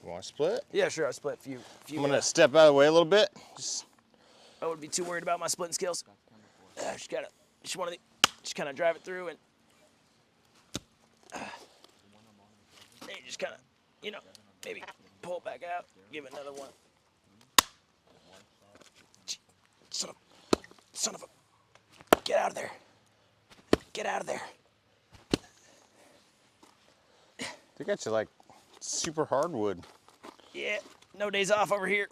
You want to split? Yeah, sure. I split a few. I'm gonna step out of the way a little bit. I wouldn't be too worried about my splitting skills. Just kind of drive it through and. Hey, just kind of, maybe pull it back out. Give it another one. Son of a. Get out of there. Get out of there. They got you like super hardwood. Yeah, no days off over here.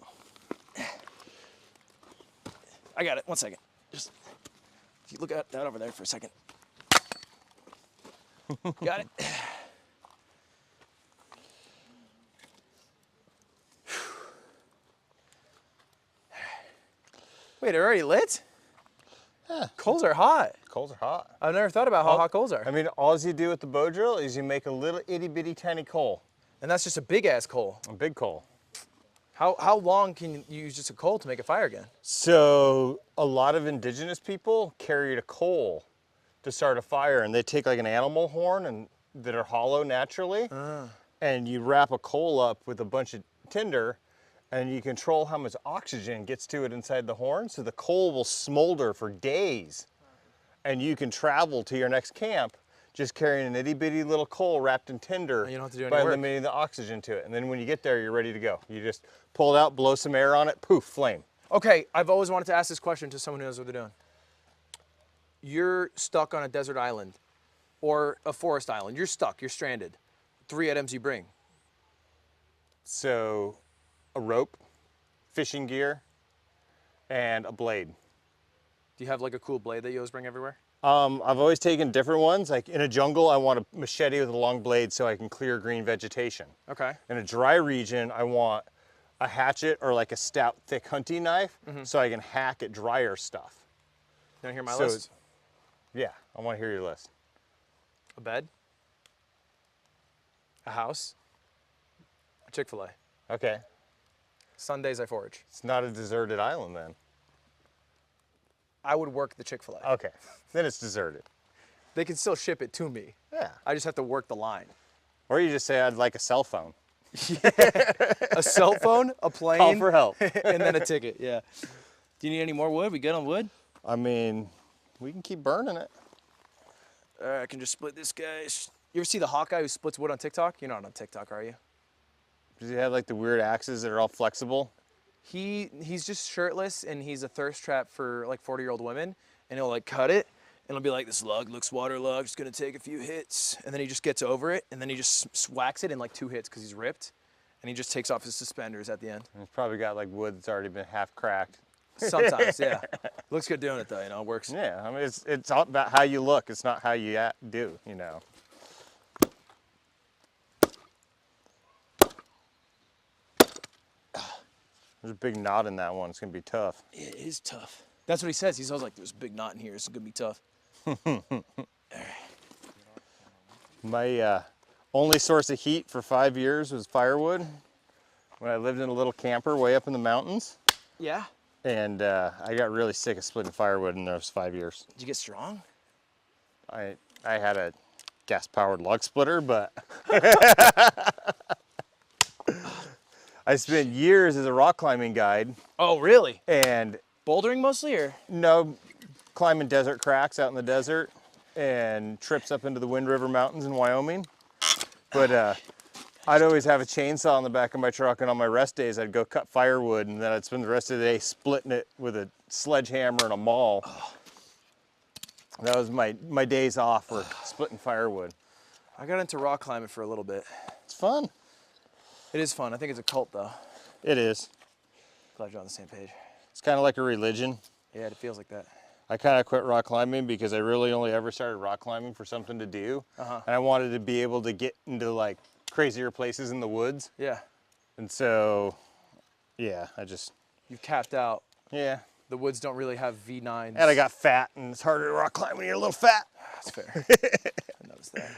I got it. 1 second. Just if you look at that over there for a second. Got it. Wait, they're already lit? Yeah. Coals are hot. Coals are hot. I've never thought about how hot coals are. I mean, all you do with the bow drill is you make a little itty bitty tiny coal, And that's just a big ass coal. a big coal. How long can you use just a coal to make a fire again? So a lot of indigenous people carried a coal to start a fire, and they take like an animal horn and that are hollow naturally, and you wrap a coal up with a bunch of tinder, and you control how much oxygen gets to it inside the horn, so the coal will smolder for days, and you can travel to your next camp just carrying an itty bitty little coal wrapped in tinder. And you don't have to do any by work. limiting the oxygen to it. And then when you get there, you're ready to go. You just pull it out, blow some air on it, poof, flame. Okay, I've always wanted to ask this question to someone who knows what they're doing. You're stuck on a desert island or a forest island. You're stuck, you're stranded. 3 items you bring. So a rope, fishing gear, and a blade. Do you have like a cool blade that you always bring everywhere? I've always taken different ones. Like in a jungle, I want a machete with a long blade so I can clear green vegetation. Okay. In a dry region, I want a hatchet or like a stout, thick hunting knife so I can hack at drier stuff. You want to hear my So list? Yeah, I want to hear your list. A bed, a house, a Chick-fil-A. Okay. Sundays I forage. It's not a deserted island then. I would work the Chick-fil-A. Okay. Then it's deserted. They can still ship it to me. Yeah. I just have to work the line. Or you just say I'd like a cell phone. A cell phone, a plane, Call for help. and then a ticket. Yeah. Do you need any more wood? We good on wood? I mean, we can keep burning it. I can just split this guy. You ever see the hawk guy who splits wood on TikTok? You're not on TikTok, are you? Does he have like the weird axes that are all flexible? He's just shirtless and he's a thirst trap for like 40-year-old women, and he'll like cut it and he'll be like, this log looks waterlogged, it's gonna take a few hits, and then he just gets over it and then he just whacks it in like 2 hits because he's ripped, and he just takes off his suspenders at the end. And he's probably got like wood that's already been half cracked. Sometimes, yeah. Looks good doing it though, you know, it works. Yeah, I mean, it's all about how you look. It's not how you do, you know. There's a big knot in that one. It's gonna be tough. It is tough. That's what he says. He's always like, there's a big knot in here. It's gonna be tough. My only source of heat for 5 years was firewood when I lived in a little camper way up in the mountains. Yeah. And I got really sick of splitting firewood in those 5 years. Did you get strong? I had a gas-powered log splitter, but I spent years as a rock climbing guide, Oh, really? and Bouldering mostly, or? no, climbing desert cracks out in the desert and trips up into the Wind River Mountains in Wyoming. But I'd always have a chainsaw in the back of my truck, and on my rest days, I'd go cut firewood, and then I'd spend the rest of the day splitting it with a sledgehammer and a maul. That was my days off for splitting firewood. I got into rock climbing for a little bit. It's fun. It is fun. I think it's a cult, though. It is. Glad you're on the same page. It's kind of like a religion. Yeah, it feels like that. I kind of quit rock climbing because I really only ever started rock climbing for something to do. And I wanted to be able to get into like crazier places in the woods. Yeah. And so, yeah, You've capped out. yeah. The woods don't really have V9s. And I got fat, and it's harder to rock climb when you're a little fat. That's fair. I noticed that.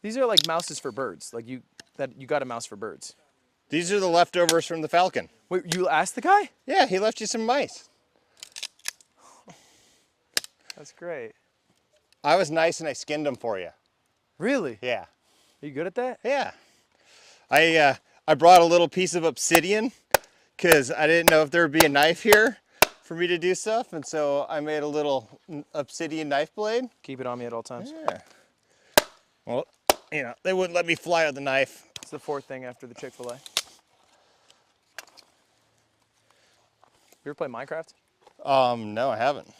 These are like mouses for birds. Like you got a mouse for birds. These are the leftovers from the falcon. Wait, you asked the guy? Yeah, he left you some mice. That's great. I was nice and I skinned them for you. Really? Yeah. Are you good at that? Yeah. I brought a little piece of obsidian because I didn't know if there would be a knife here for me to do stuff, and so I made a little obsidian knife blade. Keep it on me at all times. Yeah. Well, you know, they wouldn't let me fly with the knife. It's the fourth thing after the Chick-fil-A. You ever play Minecraft? No, I haven't.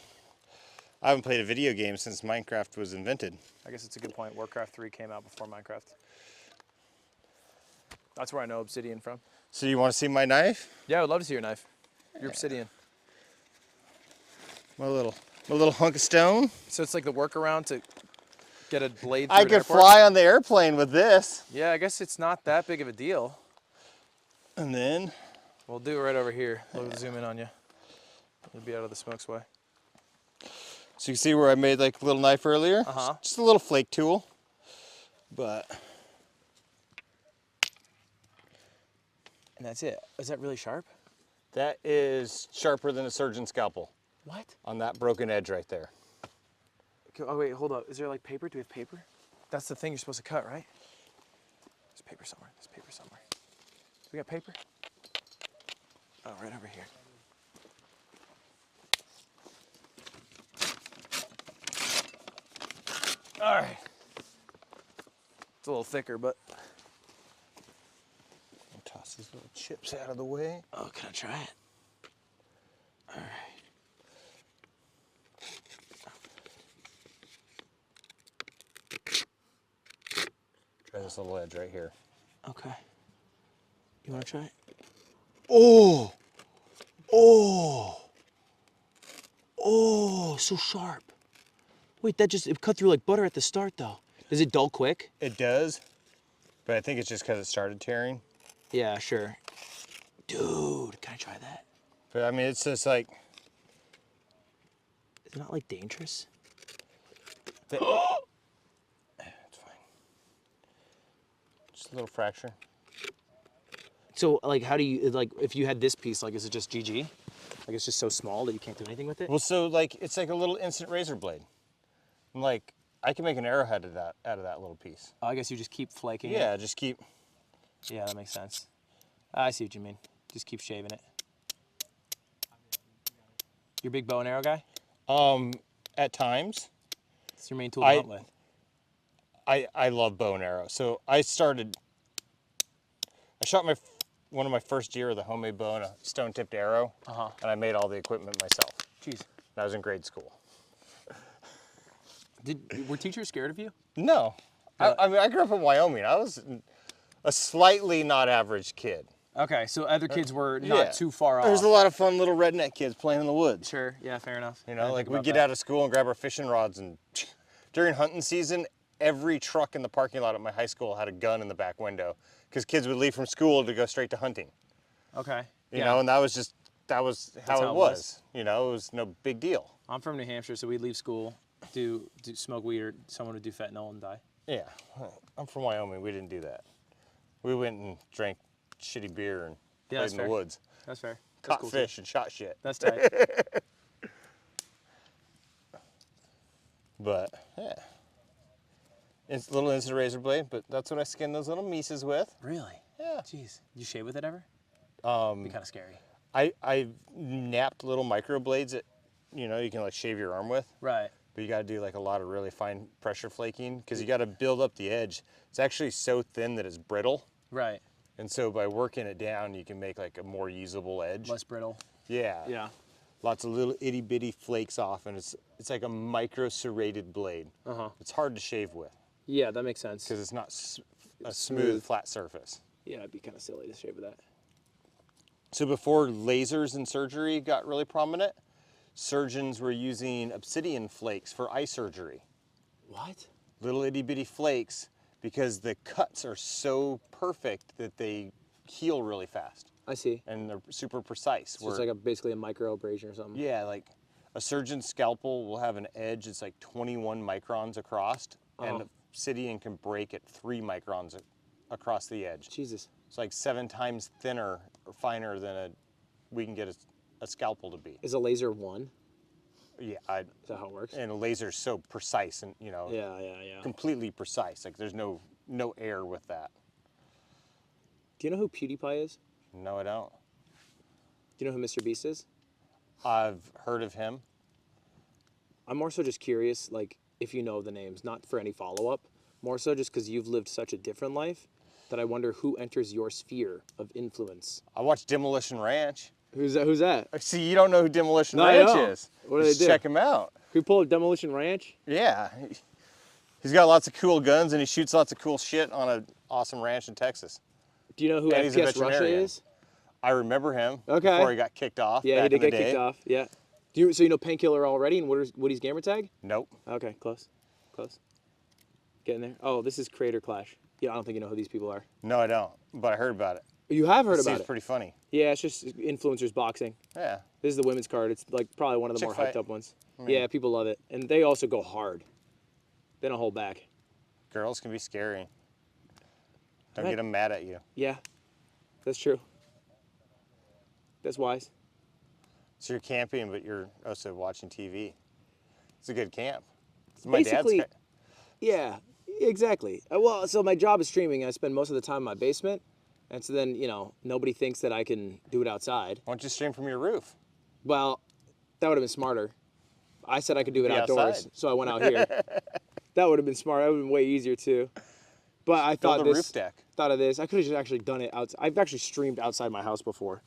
I haven't played a video game since Minecraft was invented. I guess it's a good point. Warcraft 3 came out before Minecraft. That's where I know obsidian from. So you want to see my knife? Yeah, I would love to see your knife. Your obsidian. My little hunk of stone. So it's like the workaround to get a blade through I an could airport? fly on the airplane with this. Yeah, I guess it's not that big of a deal. And then, We'll do it right over here. We'll zoom in on you. You'll be out of the smoke's way. so you see where I made like a little knife earlier? Uh-huh. Just a little flake tool. But And that's it. Is that really sharp? that is sharper than a surgeon's scalpel What? on that broken edge right there. Oh, wait, hold up. Is there like paper? Do we have paper? That's the thing you're supposed to cut, right? There's paper somewhere. There's paper somewhere. Do we got paper? Oh, right over here. All right. It's a little thicker, but. I'll toss these little chips out of the way. Oh, can I try it? All right. Try this little edge right here. Okay. You want to try it? Oh! Oh! Oh, so sharp. Wait, it cut through like butter at the start, though. Does it dull quick? It does, but I think it's just because it started tearing. Yeah, sure. Dude, can I try that? But I mean, it's just like, Is it not like dangerous? it's fine. Just a little fracture. So like, how do you like if you had this piece? Like, is it just GG? Like it's just so small that you can't do anything with it? Well, so like, it's like a little instant razor blade. I'm like, I can make an arrowhead out of that little piece. Oh, I guess you just keep flaking Yeah, it. just keep. Yeah, that makes sense. I see what you mean. Just keep shaving it. You're a big bow and arrow guy? At times, It's your main tool to hunt with. I love bow and arrow. So I shot one of my first deer with a homemade bow and a stone-tipped arrow, and I made all the equipment myself. Jeez. I was in grade school. Were teachers scared of you? No, I mean, I grew up in Wyoming. I was a slightly not average kid. Okay, so other kids were not too far off. There's a lot of fun little redneck kids playing in the woods. Sure, yeah, fair enough. You know, like we'd get out of school and grab our fishing rods, and during hunting season, every truck in the parking lot at my high school had a gun in the back window because kids would leave from school to go straight to hunting. Okay. You know, and that was how it was. You know, it was no big deal. I'm from New Hampshire, so we'd leave school, do smoke weed, or someone would do fentanyl and die. Yeah, I'm from Wyoming. We didn't do that. We went and drank shitty beer and played in the woods. That's fair. That's Caught cool fish too. and shot shit. That's tight. But yeah, it's a little instant razor blade. But that's what I skin those little mises with. Really? Yeah. Jeez. You shave with it ever? Be kind of scary. I napped little micro blades that, you know, you can like shave your arm with. Right. But you got to do like a lot of really fine pressure flaking because you got to build up the edge. It's actually so thin that it's brittle. Right. And so by working it down, you can make like a more usable edge. Less brittle. Yeah. Yeah. Lots of little itty bitty flakes off, and it's like a micro serrated blade. It's hard to shave with Yeah, that makes sense. because it's not a smooth, flat surface. Yeah, it'd be kind of silly to shave with that. So before lasers in surgery got really prominent, surgeons were using obsidian flakes for eye surgery. What? Little itty bitty flakes because the cuts are so perfect that they heal really fast I see. and they're super precise. So it's like basically a micro abrasion or something. Yeah, like a surgeon's scalpel will have an edge that's like 21 microns across, and obsidian can break at 3 microns across the edge. Jesus. It's like 7 times thinner or finer than we can get a scalpel to be. Is a laser one? Yeah, Is that how it works? and a laser's so precise and, you know, Yeah. completely precise. Like there's no air with that. Do you know who PewDiePie is? No, I don't. Do you know who Mr. Beast is? I've heard of him. I'm more so just curious, like, if you know the names, not for any follow-up, more so just because you've lived such a different life that I wonder who enters your sphere of influence. I watched Demolition Ranch. Who's that? See, you don't know who Demolition No, I Ranch don't. is. What do they Just do? check him out. Who pulled Demolition Ranch? Yeah. He's got lots of cool guns and he shoots lots of cool shit on an awesome ranch in Texas. Do you know who And he's a FPS Russia veterinarian. is? I remember him Okay. before he got kicked off. Yeah, he back did in the get day. kicked off. Yeah. So you know Painkiller already and Woody's gamer tag? Nope. Okay, close. Getting there. Oh, this is Creator Clash. Yeah, I don't think you know who these people are. No, I don't. But I heard about it. You have heard It about seems it. pretty funny. Yeah, it's just influencers boxing. Yeah. This is the women's card. It's like probably one of the Chick more fight. hyped up ones. Yeah, people love it. And they also go hard. They don't hold back. Girls can be scary. Don't Right. get them mad at you. Yeah, that's true. That's wise. So you're camping, but you're also watching TV. It's a good camp. It's my Basically, dad's. yeah, exactly. Well, so my job is streaming. I spend most of the time in my basement. And so then, you know, nobody thinks that I can do it outside. Why don't you stream from your roof? Well, that would have been smarter. I said I could do it Be outdoors, outside. so I went out here. That would have been smart. That would have been way easier too. But I Build thought a this. roof deck. Thought of this. I could have just actually done it outside. I've actually streamed outside my house before,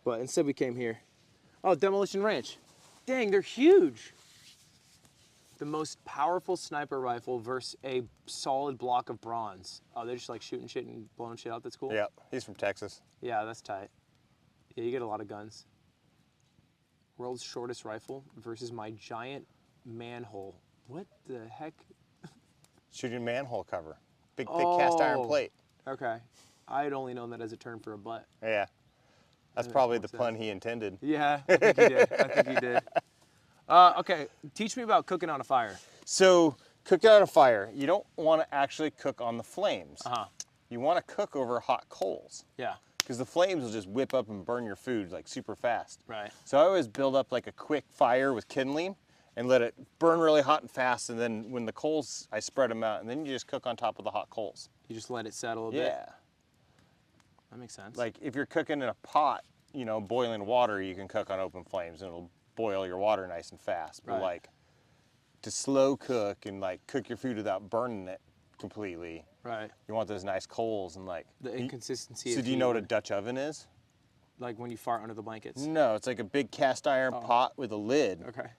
but instead we came here. Oh, Demolition Ranch. Dang, they're huge. The most powerful sniper rifle versus a solid block of bronze. Oh, they're just like shooting shit and blowing shit out. That's cool. Yeah, he's from Texas. Yeah, that's tight. Yeah, you get a lot of guns. World's shortest rifle versus my giant manhole. What the heck? Shooting manhole cover. Big, thick cast iron Oh. plate. Okay. I had only known that as a term for a butt. Yeah. That's makes probably more the sense. pun he intended. Yeah, I think he did. I think he did. Okay, teach me about cooking on a fire. So cooking on a fire, you don't want to actually cook on the flames. Uh huh. You want to cook over hot coals Yeah. because the flames will just whip up and burn your food like super fast. Right. So I always build up like a quick fire with kindling and let it burn really hot and fast. And then when the coals, I spread them out and then you just cook on top of the hot coals. You just let it settle a bit. Yeah. That makes sense. Like if you're cooking in a pot, you know, boiling water, you can cook on open flames and it'll boil your water nice and fast. But Right. like to slow cook and like cook your food without burning it completely, right. you want those nice coals and like. The inconsistency. So of do you heat know what a would- Dutch oven is? like when you fart under the blankets? No, it's like a big cast iron pot with a lid. Okay.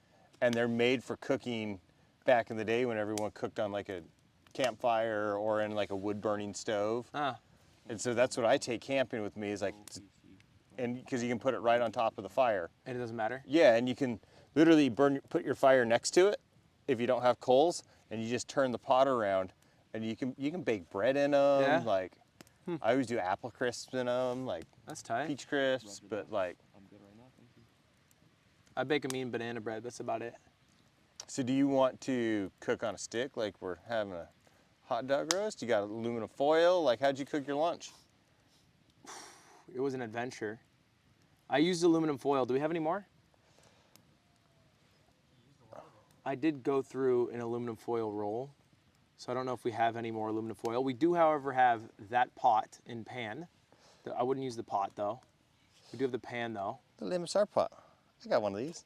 And they're made for cooking back in the day when everyone cooked on like a campfire or in like a wood burning stove. Ah. And so that's what I take camping with me is like, and because you can put it right on top of the fire. And it doesn't matter? Yeah, and you can literally put your fire next to it if you don't have coals, and you just turn the pot around, and you can bake bread in them. Yeah? Like, I always do apple crisps in them, like That's tight. peach crisps, but like. I bake a mean banana bread. That's about it. So do you want to cook on a stick like we're having a hot dog roast? You got aluminum foil? Like how'd you cook your lunch? It was an adventure. I used aluminum foil. Do we have any more? I did go through an aluminum foil roll, so I don't know if we have any more aluminum foil. We do, however, have that pot and pan. I wouldn't use the pot, though. We do have the pan, though. The lemon star pot. I got one of these.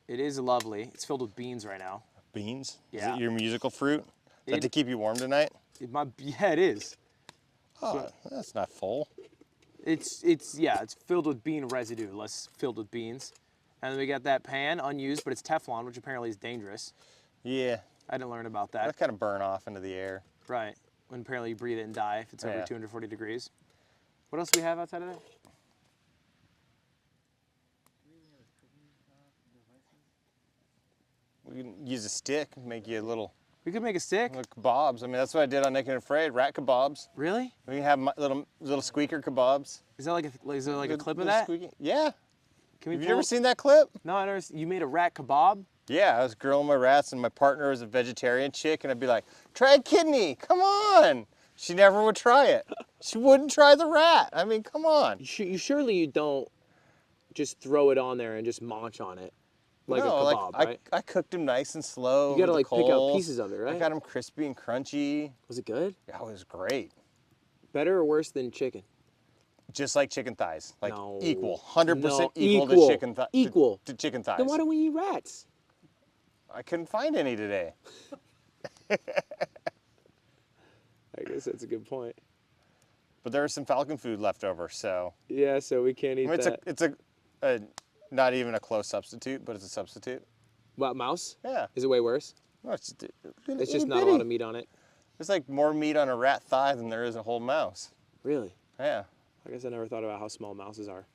It is lovely. It's filled with beans right now. Beans? Yeah. Is it your musical fruit? Is that It- to keep you warm tonight? Yeah, it is. Oh, that's not full. It's filled with bean residue, less filled with beans. And then we got that pan, unused, but it's Teflon, which apparently is dangerous. Yeah, I didn't learn about that that. kind of burn off into the air. Right. When apparently you breathe it and die if it's over Yeah. 240 degrees. What else do we have outside of that? We can use a stick and make you a little We could make a stick. kebabs. I mean, that's what I did on Naked and Afraid, rat kebabs. Really? We can have little squeaker kebabs. Is there like a clip of Little that? squeaky- Yeah. Can we Have you pull- ever seen that clip? No, I never. You made a rat kebab? Yeah, I was grilling my rats and my partner was a vegetarian chick and I'd be like, try a kidney, come on. She never would try it. She wouldn't try the rat. I mean, come on. Surely you don't just throw it on there and just munch on it like No, a kebab, right? I cooked them nice and slow. You gotta with the like pick out coals. pieces of it, right? I got them crispy and crunchy. Was it good? Yeah, it was great. Better or worse than chicken? Just like chicken thighs, like No. equal, 100% No, equal equal. to chicken thighs. Equal. To chicken thighs. Then why don't we eat rats? I couldn't find any today. I guess that's a good point. But there was some falcon food left over, so Yeah, so we can't eat I mean, that. it's a not even a close substitute, but it's a substitute. What, mouse? Yeah. Is it way worse? No, it's It's just not a lot of meat on it. There's like more meat on a rat thigh than there is a whole mouse. Really? Yeah. I guess I never thought about how small mouses are.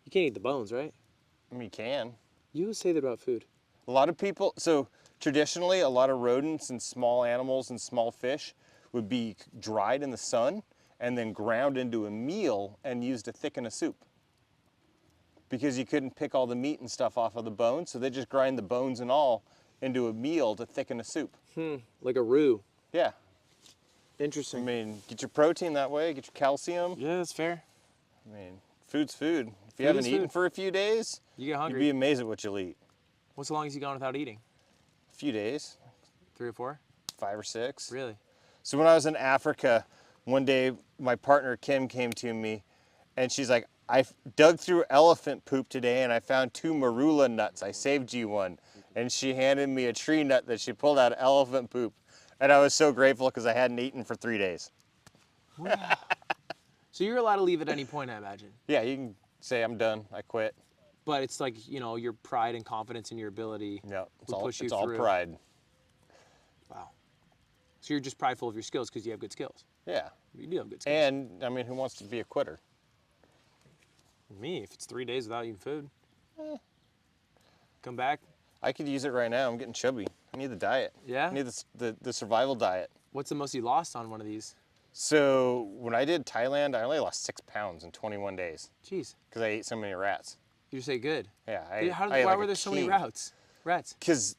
You can't eat the bones, right? I mean, you can. You always say that about food. A lot of people, so traditionally, a lot of rodents and small animals and small fish would be dried in the sun and then ground into a meal and used to thicken a soup. Because you couldn't pick all the meat and stuff off of the bones, so they just grind the bones and all into a meal to thicken a soup. Like a roux. Yeah. I Interesting. mean, get your protein that way, get your calcium. Yeah, that's fair. I mean, food's food. If you Food haven't is eaten food. for a few days, You get you'd hungry. be amazed at what you'll eat. What's the longest you gone without eating? A few days, 3 or 4? 5 or 6. Really? So when I was in Africa, one day my partner Kim came to me and she's like, I dug through elephant poop today and I found 2 marula nuts. I saved you one. And she handed me a tree nut that she pulled out of elephant poop. And I was so grateful because I hadn't eaten for 3 days. So you're allowed to leave at any point, I imagine. Yeah, you can say I'm done, I quit. But it's like, you know, your pride and confidence in your ability. No, it's Would all, push you it's all through. pride. Wow. So you're just prideful of your skills because you have good skills. Yeah. You do have good skills. And, I mean, who wants to be a quitter? Me, if it's 3 days without eating food. Come back. I could use it right now. I'm getting chubby. I need the diet. Yeah? I need the survival diet. What's the most you lost on one of these? So when I did Thailand, I only lost 6 pounds in 21 days Jeez. because I ate so many rats. You say good. Yeah. Why were there so many rats? Because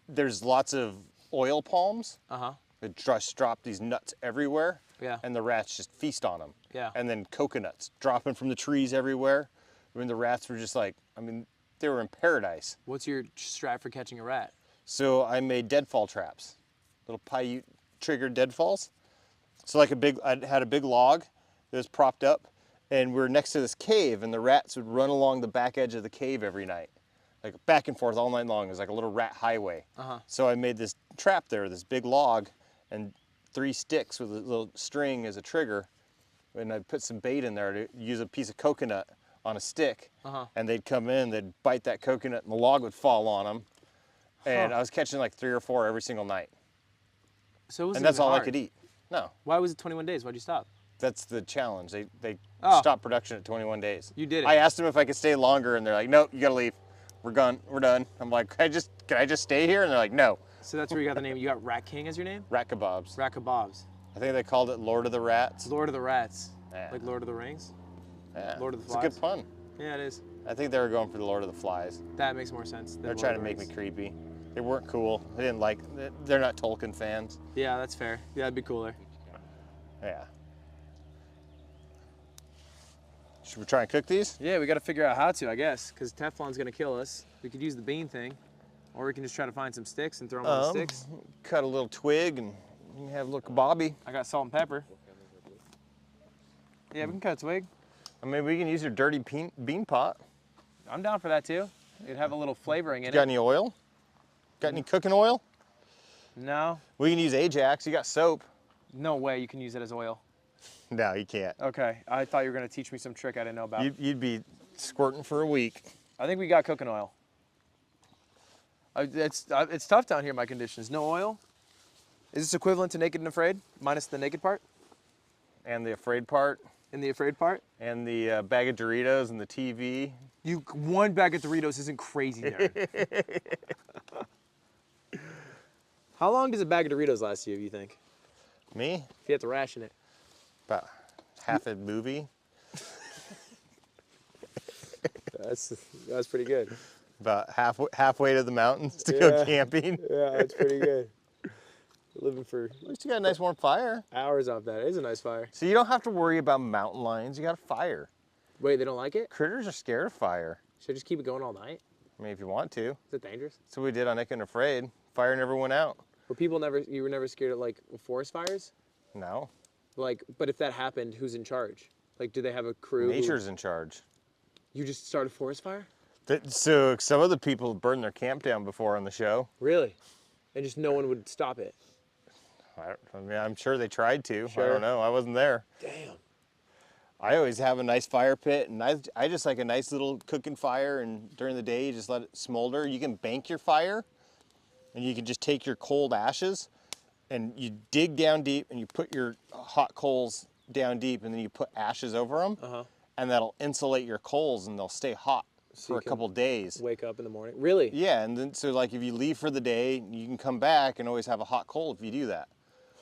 there's lots of oil palms. Uh-huh. That just drop these nuts everywhere. Yeah. And the rats just feast on them. Yeah. And then coconuts dropping from the trees everywhere. I mean, the rats were just like, they were in paradise. What's your strat for catching a rat? So I made deadfall traps, little Paiute triggered deadfalls. So like I had a big log that was propped up, and we were next to this cave, and the rats would run along the back edge of the cave every night, like back and forth all night long. It was like a little rat highway. Uh-huh. So I made this trap there, this big log, and 3 sticks with a little string as a trigger, and I put some bait in there to use a piece of coconut on a stick, and they'd come in, they'd bite that coconut, and the log would fall on them. And I was catching like 3 or 4 every single night. So it wasn't And that's even all hard. I could eat. No, Why was it 21 days? Why'd you stop? that's the challenge. They Oh. stopped production at 21 days. You did it. I asked them if I could stay longer, and they're like, "Nope, you gotta leave. We're gone. We're done." I'm like, "Can I just stay here?" And they're like, "No." So that's where you got the name. You got Rat King as your name? Rat kebabs. Rat Kebabs. I think they called it Lord of the Rats. Lord of the Rats. Yeah. Like Lord of the Rings? Yeah. Lord of the It's a good Flies. pun. Yeah, it is. I think they were going for the Lord of the Flies. That makes more sense. than They're Lord trying of to the make me Rings. creepy. They weren't cool. They didn't like. They're not Tolkien fans. Yeah, that's fair. Yeah, that'd be cooler. Yeah. Should we try and cook these? Yeah, we got to figure out how to, I guess, because Teflon's gonna kill us. We could use the bean thing, or we can just try to find some sticks and throw them on the sticks. Cut a little twig and you can have a little kebabby. I got salt and pepper. Yeah, we can cut a twig. I mean, we can use your dirty bean pot. I'm down for that too. It'd have a little flavoring in Got it. any oil? Got any cooking oil? No, We can use Ajax. You got soap. no way you can use it as oil. No, you can't. Okay, I thought you were gonna teach me some trick I didn't know about. You'd be squirting for a week. I think we got cooking oil. It's tough down here, my conditions. No oil? Is this equivalent to Naked and Afraid, minus the naked part And the afraid part. and the afraid part? And the bag of Doritos and the TV. One bag of Doritos isn't crazy there. How long does a bag of Doritos last you think? Me? If you have to ration it. About half a movie. That's pretty good. About halfway to the mountains to go Yeah. camping. Yeah, that's pretty good. Living for At least you got a nice warm fire. hours off that. It is a nice fire. So you don't have to worry about mountain lions. You got a fire. Wait, they don't like it? Critters are scared of fire. Should I just keep it going all night? I mean, if you want to. Is it dangerous? That's what we did on Naked and Afraid. Fire never went out. You were never scared of like forest fires? No. Like, but if that happened, who's in charge? Like, do they have a crew? Nature's in charge. You just start a forest fire? So some of the people burned their camp down before on the show. Really? And just no one would stop it. I mean, I'm sure they tried to. I Sure. don't know. I wasn't there. Damn. I always have a nice fire pit, and I just like a nice little cooking fire, and during the day, you just let it smolder. You can bank your fire, and you can just take your cold ashes, and you dig down deep, and you put your hot coals down deep, and then you put ashes over them, and that'll insulate your coals, and they'll stay hot So for you a can couple days. Wake up in the morning. Really? Yeah, and then so like if you leave for the day, you can come back and always have a hot coal if you do that.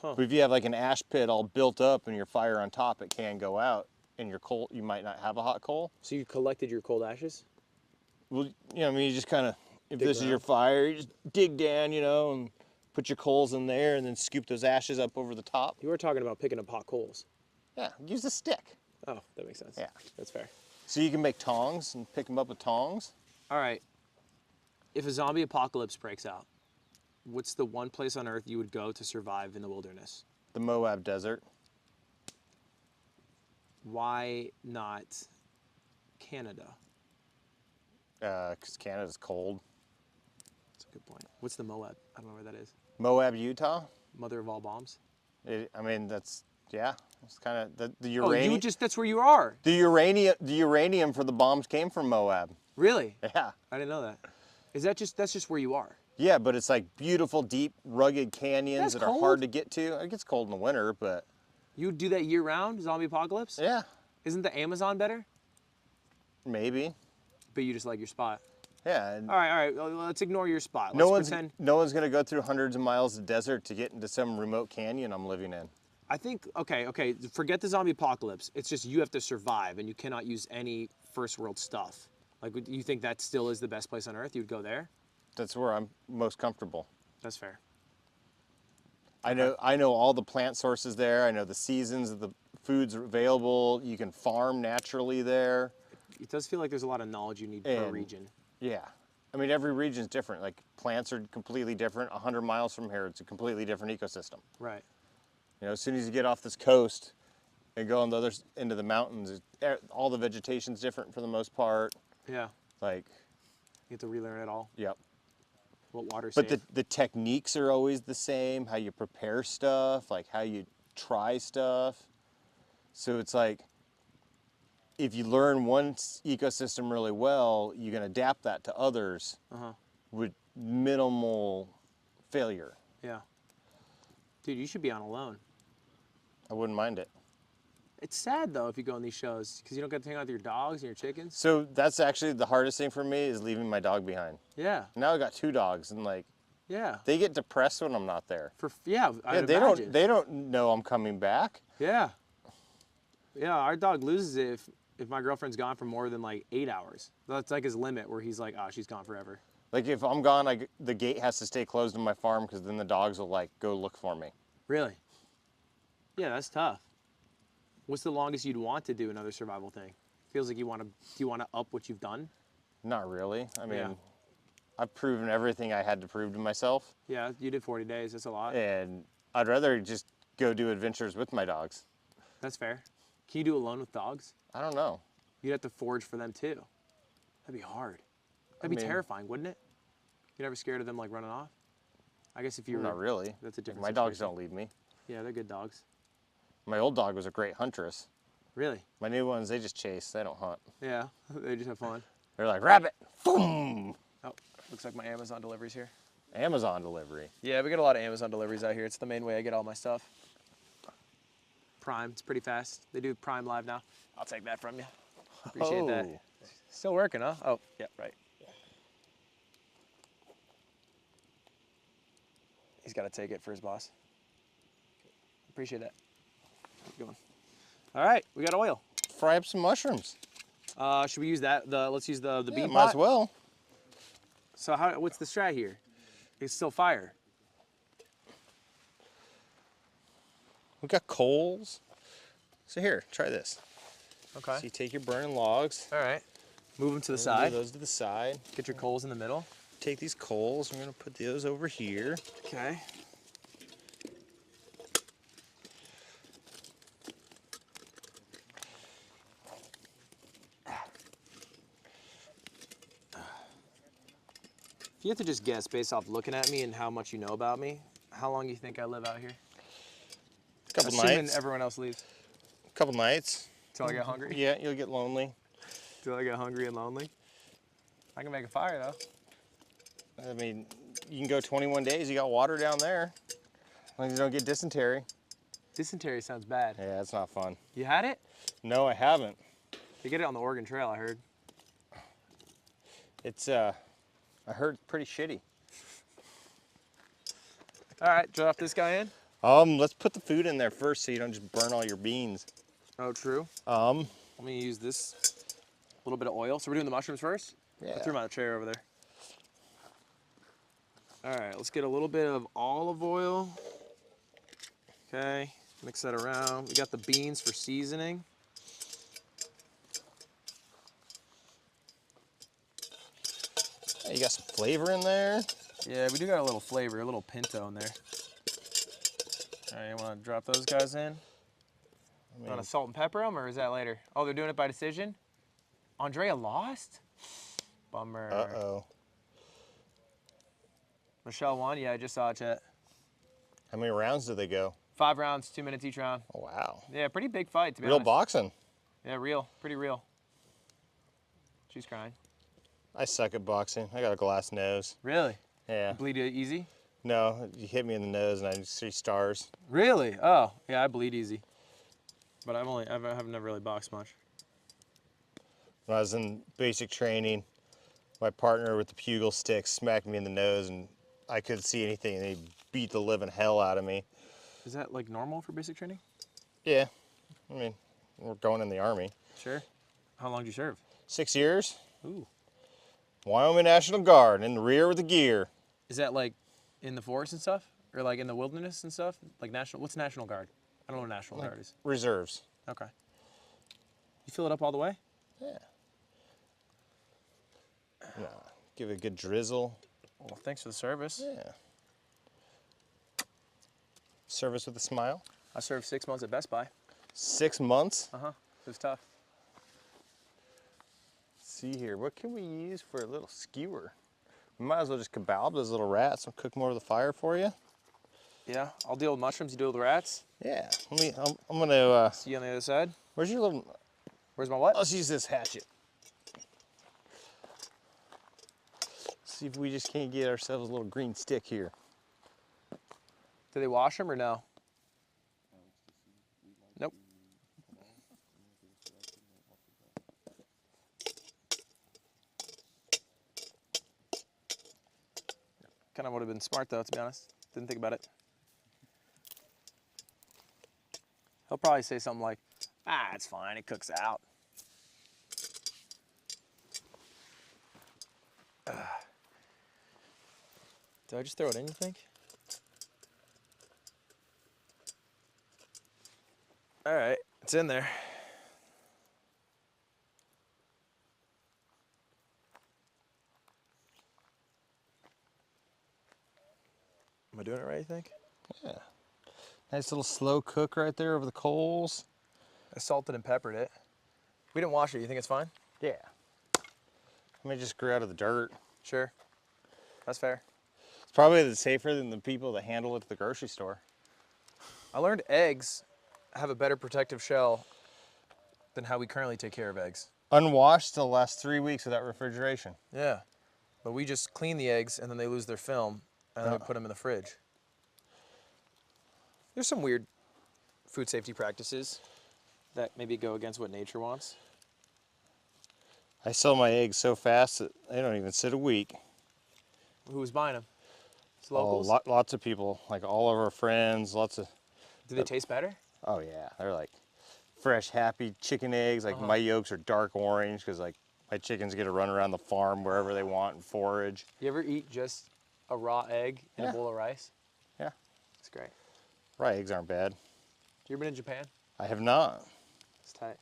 Huh. But if you have like an ash pit all built up and your fire on top, it can go out, and your coal, you might not have a hot coal. So you collected your cold ashes? Well, you know, I mean, you just kind of, if Dig this is your fire, you just dig down, you know, and put your coals in there, and then scoop those ashes up over the top. You were talking about picking up hot coals. Yeah, use a stick. Oh, that makes sense. Yeah. That's fair. So you can make tongs and pick them up with tongs. All right. If a zombie apocalypse breaks out, what's the one place on Earth you would go to survive in the wilderness? The Moab Desert. Why not Canada? Because Canada's cold. That's a good point. What's the Moab? I don't know where that is. Moab, Utah. Mother of all bombs? I mean, that's, yeah, it's kind of the Oh, uranium. that's where you are. The uranium for the bombs came from Moab. Really? Yeah. I didn't know that. That's just where you are? Yeah, but it's like beautiful, deep, rugged canyons That's that are hard to get to. It gets cold in the winter, but You would do that year round, zombie apocalypse? yeah, Isn't the Amazon better? maybe. But you just like your spot. Yeah. And All right. Well, let's ignore your spot. Let's no one's pretend. no one's gonna go through hundreds of miles of desert to get into some remote canyon I'm living in. I think, okay, forget the zombie apocalypse. It's just you have to survive and you cannot use any first world stuff. Like, do you think that still is the best place on earth? You'd go there? That's where I'm most comfortable. That's fair. I know all the plant sources there. I know the seasons of the foods are available. You can farm naturally there. It does feel like there's a lot of knowledge you need per region. Yeah. I mean, every region's different. Like, plants are completely different. 100 miles from here, it's a completely different ecosystem. Right. You know, as soon as you get off this coast and go on the other end of the mountains, all the vegetation's different for the most part. Yeah. Like, You have to relearn it all. yep. What water's But safe. the techniques are always the same, how you prepare stuff, like how you try stuff. So it's like, if you learn one ecosystem really well, you can adapt that to others with minimal failure. Yeah. Dude, you should be on alone. I wouldn't mind it. It's sad though if you go on these shows because you don't get to hang out with your dogs and your chickens. So that's actually the hardest thing for me, is leaving my dog behind. Yeah. Now I got 2 dogs, and like, Yeah. they get depressed when I'm not there. I'd they imagine. they don't know I'm coming back. Yeah. Yeah, our dog loses it if my girlfriend's gone for more than like 8 hours. That's like his limit where he's like, oh, she's gone forever. Like, if I'm gone, the gate has to stay closed on my farm, because then the dogs will like go look for me. Really? Yeah, that's tough. What's the longest you'd want to do another survival thing? Feels like do you want to up what you've done? Not really. I mean, Yeah. I've proven everything I had to prove to myself, Yeah, you did 40 days. That's a lot. and I'd rather just go do adventures with my dogs. That's fair. Can you do alone with dogs? I don't know. You'd have to forage for them too. That'd be hard. That'd be mean- terrifying, wouldn't it? You're never scared of them like running off? I guess if you were Not really. That's a different My dogs situation. don't leave me. Yeah, they're good dogs. My old dog was a great huntress. Really? My new ones, they just chase. They don't hunt. Yeah, they just have fun. They're like, rabbit, boom. Oh, looks like my Amazon delivery's here. Amazon delivery. Yeah, we get a lot of Amazon deliveries out here. It's the main way I get all my stuff. Prime, it's pretty fast. They do Prime Live now. I'll take that from you. Appreciate that. Oh. Still working, huh? Oh, yeah, right. He's got to take it for his boss. Appreciate that. Keep going. All right, we got oil. Fry up some mushrooms. Should we use that? Let's use the Yeah, bean might pot. as well. So what's the strat here? It's still fire. We got coals. So here, try this. Okay. So you take your burning logs, All right. Move them to the move side. those to the side. Get your coals in the middle. Take these coals, we're gonna put those over here. Okay. If you have to just guess based off looking at me and how much you know about me, how long do you think I live out here? Couple Assuming nights. everyone else leaves. Couple nights. Till I get hungry. Yeah, you'll get lonely. Till I get hungry and lonely. I can make a fire though. I mean, you can go 21 days. You got water down there. As long as you don't get dysentery. Dysentery sounds bad. Yeah, it's not fun. You had it? No, I haven't. You get it on the Oregon Trail, I heard. It's I heard it's pretty shitty. All right, drop this guy in. Let's put the food in there first so you don't just burn all your beans. Oh, true. Um, Let me use this little bit of oil. So we're doing the mushrooms first? yeah. I threw my chair over there. All right, let's get a little bit of olive oil. Okay, mix that around. We got the beans for seasoning. You got some flavor in there. Yeah, we do got a little flavor, a little pinto in there. All right, you want to drop those guys in? I Want to salt and pepper them, or is that later? Oh, they're doing it by decision? Andrea lost? Bummer. Uh-oh. Michelle won? Yeah, I just saw it, chat. How many rounds do they go? 5 rounds, 2 minutes each round. Oh, wow. Yeah, pretty big fight, to be Real honest. boxing. Yeah, real. Pretty real. She's crying. I suck at boxing. I got a glass nose. Really? Yeah. Bleed easy? No, you hit me in the nose and I just see stars. Really? Oh, yeah, I bleed easy. But I've never really boxed much. When I was in basic training, my partner with the pugil stick smacked me in the nose and I couldn't see anything and he beat the living hell out of me. Is that like normal for basic training? Yeah. I mean, we're going in the Army. Sure. How long did you serve? 6 years. Ooh. Wyoming National Guard in the rear with the gear. Is that like in the forest and stuff? Or like in the wilderness and stuff? Like what's National Guard? I don't know what National Guard is. Reserves. Okay. You fill it up all the way? Yeah. No, give it a good drizzle. Well, thanks for the service. Yeah. Service with a smile. I served 6 months at Best Buy. 6 months. Uh-huh. It was tough. Let's see here, what can we use for a little skewer? We might as well just kebab those little rats. I'll cook more of the fire for you. Yeah, I'll deal with mushrooms, you deal with rats. Yeah, I'm gonna, See you on the other side. where's your little, Where's my what? let's use this hatchet. See if we just can't get ourselves a little green stick here. Do they wash them or no? Nope. Kind of would have been smart though, to be honest. Didn't think about it. He'll probably say something like, "Ah, it's fine, it cooks out." Did I just throw it in, you think? All right, it's in there. Am I doing it right, you think? Yeah. Nice little slow cook right there over the coals. I salted and peppered it. We didn't wash it. You think it's fine? Yeah. Let me just grew out of the dirt. Sure. That's fair. It's probably safer than the people that handle it at the grocery store. I learned eggs have a better protective shell than how we currently take care of eggs. Unwashed, they'll last 3 weeks without refrigeration. Yeah. But we just clean the eggs and then they lose their film and then we put them in the fridge. There's some weird food safety practices that maybe go against what nature wants. I sell my eggs so fast that they don't even sit a week. Who's buying them? It's Oh, locals? lots of people, like all of our friends, lots of, Do they taste better? oh yeah, they're like fresh, happy chicken eggs. Like my yolks are dark orange because like my chickens get to run around the farm wherever they want and forage. You ever eat just a raw egg in Yeah. a bowl of rice? Yeah, It's great. raw eggs aren't bad. You ever been in Japan? I have not, It's tight.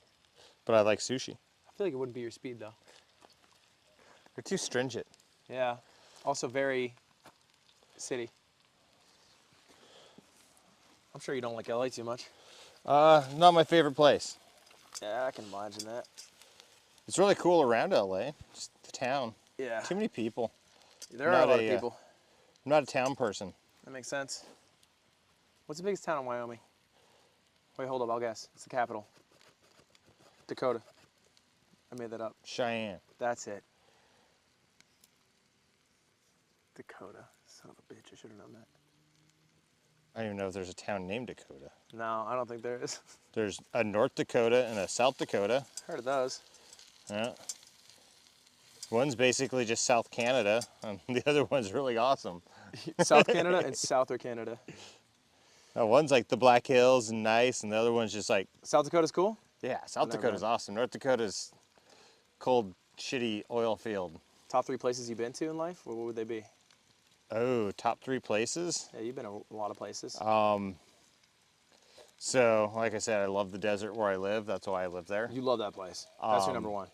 but I like sushi. I feel like it wouldn't be your speed though. They're too stringent. Yeah. Also very city. I'm sure you don't like LA too much. Not my favorite place. Yeah, I can imagine that. It's really cool around LA, just the town. Yeah. Too many people. There are Not a lot a, of people. I'm not a town person. That makes sense. What's the biggest town in Wyoming? Wait, hold up, I'll guess. It's the capital. Dakota. I made that up. Cheyenne. That's it. Dakota. Son of a bitch, I should have known that. I don't even know if there's a town named Dakota. No, I don't think there is. There's a North Dakota and a South Dakota. Heard of those. Yeah. One's basically just South Canada, and the other one's really awesome. South Canada and Souther Canada. One's like the Black Hills and nice, and the other one's just like, South Dakota's cool? yeah, South never Dakota's been. awesome. North Dakota's cold, shitty oil field. Top 3 places you've been to in life? What would they be? Oh, top 3 places? Yeah, you've been a lot of places. So, like I said, I love the desert where I live. That's why I live there. You love that place. That's your number one.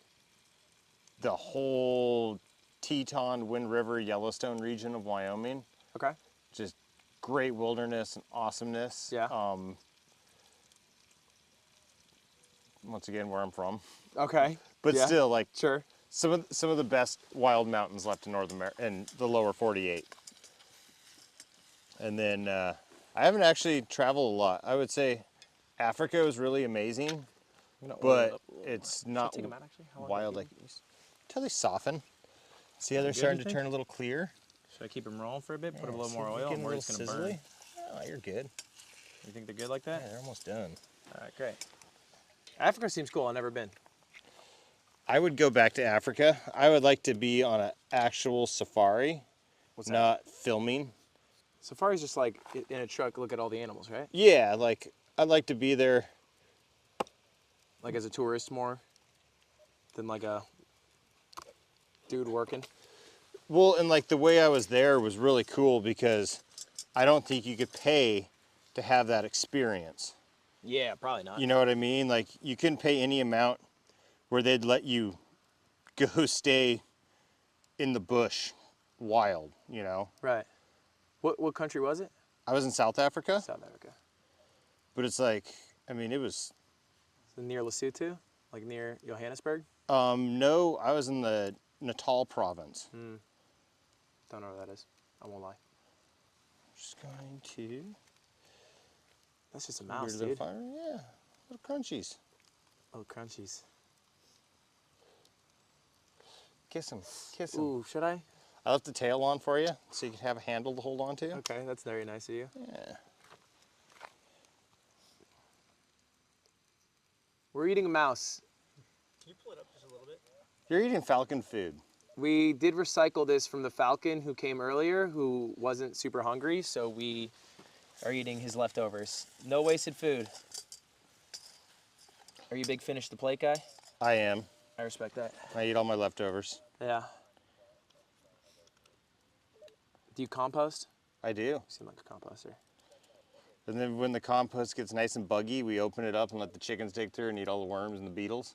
The whole Teton, Wind River, Yellowstone region of Wyoming, Okay. just great wilderness and awesomeness. Yeah. Once again, where I'm from, Okay. but Yeah. still, like Sure. some of the best wild mountains left in North America and the lower 48. And then I haven't actually traveled a lot. I would say Africa was really amazing, but it's not take 'em out, actually? How long wild do you like until they soften. See how they're good, starting you to think? turn a little clear. Should I keep them rolling for a bit? Put a Yeah, little see more if we're oil, getting or a we're just little gonna burn? sizzly. Oh, you're good. You think they're good like that? Yeah, they're almost done. All right, great. Africa seems cool. I've never been. I would go back to Africa. I would like to be on an actual safari, What's that? not filming. Safari's just like in a truck, look at all the animals, right? Yeah, like I'd like to be there. Like as a tourist more than like a dude working. Well, and like the way I was there was really cool because I don't think you could pay to have that experience. Yeah, probably not. You know what I mean? Like you couldn't pay any amount where they'd let you go stay in the bush wild, you know? Right. What country was it? I was in South Africa, South Africa. but it's like, I mean, it was, So near Lesotho? Like near Johannesburg? no, I was in the Natal province. Don't know where that is. I won't lie. Just going to That's just a mouse, weird little dude. fire. Yeah, little crunchies. Oh, crunchies. Kiss him, kiss him. Ooh, should I? I left the tail on for you so you can have a handle to hold on to. Okay, that's very nice of you. Yeah. We're eating a mouse. Can you pull it up just a little bit? You're eating falcon food. We did recycle this from the falcon who came earlier, who wasn't super hungry, so we Are eating his leftovers. No wasted food. Are you a big finish the plate guy? I am. I respect that. I eat all my leftovers. yeah. Do you compost? I do. You seem like a composter. And then when the compost gets nice and buggy, we open it up and let the chickens dig through and eat all the worms and the beetles.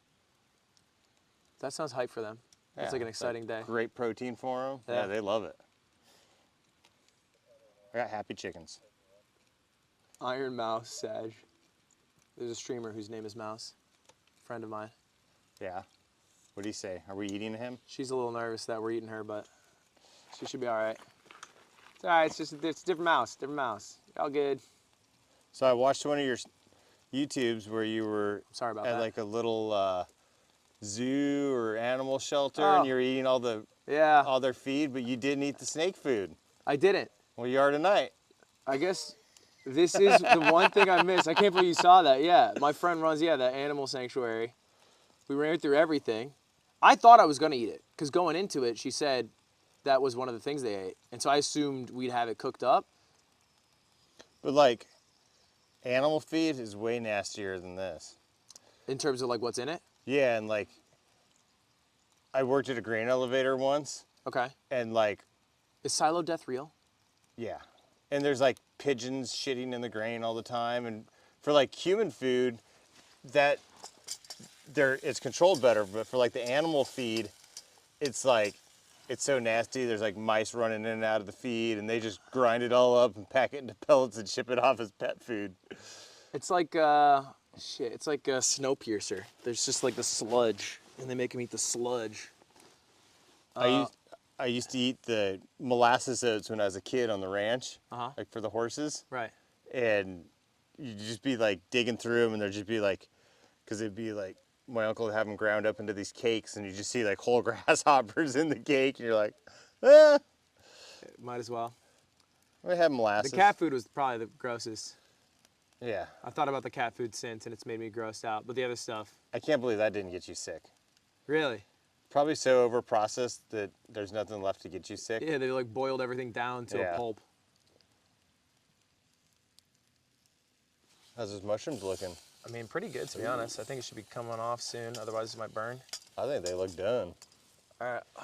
That sounds hype for them. That's Yeah, like an it's exciting day. Great protein for them. Yeah. Yeah, they love it. I got happy chickens. Iron Mouse, Sag. There's a streamer whose name is Mouse. Friend of mine. Yeah. What do you say? Are we eating him? She's a little nervous that we're eating her, but she should be all right. It's all right. It's just it's a different mouse. Different mouse. All good. So I watched one of your YouTubes where you were Sorry about at that. like a little zoo or animal shelter Oh. and you were eating all Yeah, their feed, but you didn't eat the snake food. I didn't. Well, you are tonight. I guess this is the one thing I missed. I can't believe you saw that. Yeah, my friend runs, that animal sanctuary. We ran through everything. I thought I was going to eat it because going into it, she said that was one of the things they ate. And so I assumed we'd have it cooked up. But like, animal feed is way nastier than this. In terms of like what's in it. Yeah, and like, I worked at a grain elevator once, Okay. and like, Is silo death real? yeah. And there's like pigeons shitting in the grain all the time, and for like human food, that it's controlled better, but for like the animal feed, it's like, it's so nasty. There's like mice running in and out of the feed, and they just grind it all up and pack it into pellets and ship it off as pet food. It's like shit. It's like a Snowpiercer. There's just like the sludge, and they make them eat the sludge. I used to eat the molasses oats when I was a kid on the ranch, like for the horses. Right. And you'd just be like digging through them, and there'd just be like, because it'd be like, my uncle would have them ground up into these cakes, and you just see like whole grasshoppers in the cake, and you're like, eh, Might as well. we have molasses. The cat food was probably the grossest. Yeah. I thought about the cat food since, and it's made me grossed out. But the other stuff, I can't believe that didn't get you sick. really. Probably so over processed that there's nothing left to get you sick. Yeah, they like boiled everything down to Yeah. a pulp. How's those mushrooms looking? I mean, pretty good to be honest. I think it should be coming off soon, otherwise it might burn. I think they look done. All right. Is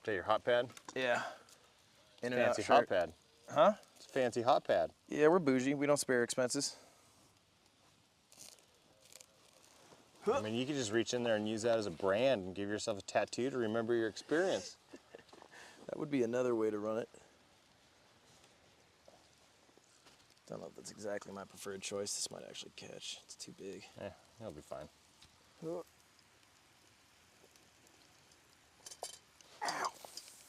that your hot pad? Yeah. In and out Fancy hot shirt. pad. Huh? It's a fancy hot pad. Yeah, we're bougie. We don't spare expenses. I mean, you could just reach in there and use that as a brand and give yourself a tattoo to remember your experience. That would be another way to run it. Don't know if that's exactly my preferred choice. This might actually catch. It's too big. Yeah, it'll be fine. Ow,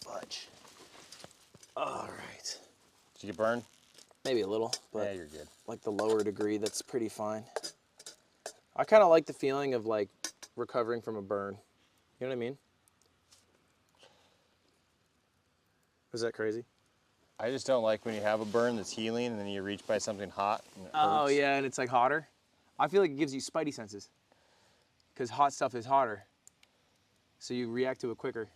fudge. All right. Did you get burned? Maybe a little, but Yeah, you're good. like the lower degree, that's pretty fine. I kind of like the feeling of like recovering from a burn. You know what I mean? Is that crazy? I just don't like when you have a burn that's healing and then you reach by something hot and it Oh hurts. yeah, and it's like hotter. I feel like it gives you spidey senses. Because hot stuff is hotter. So you react to it quicker.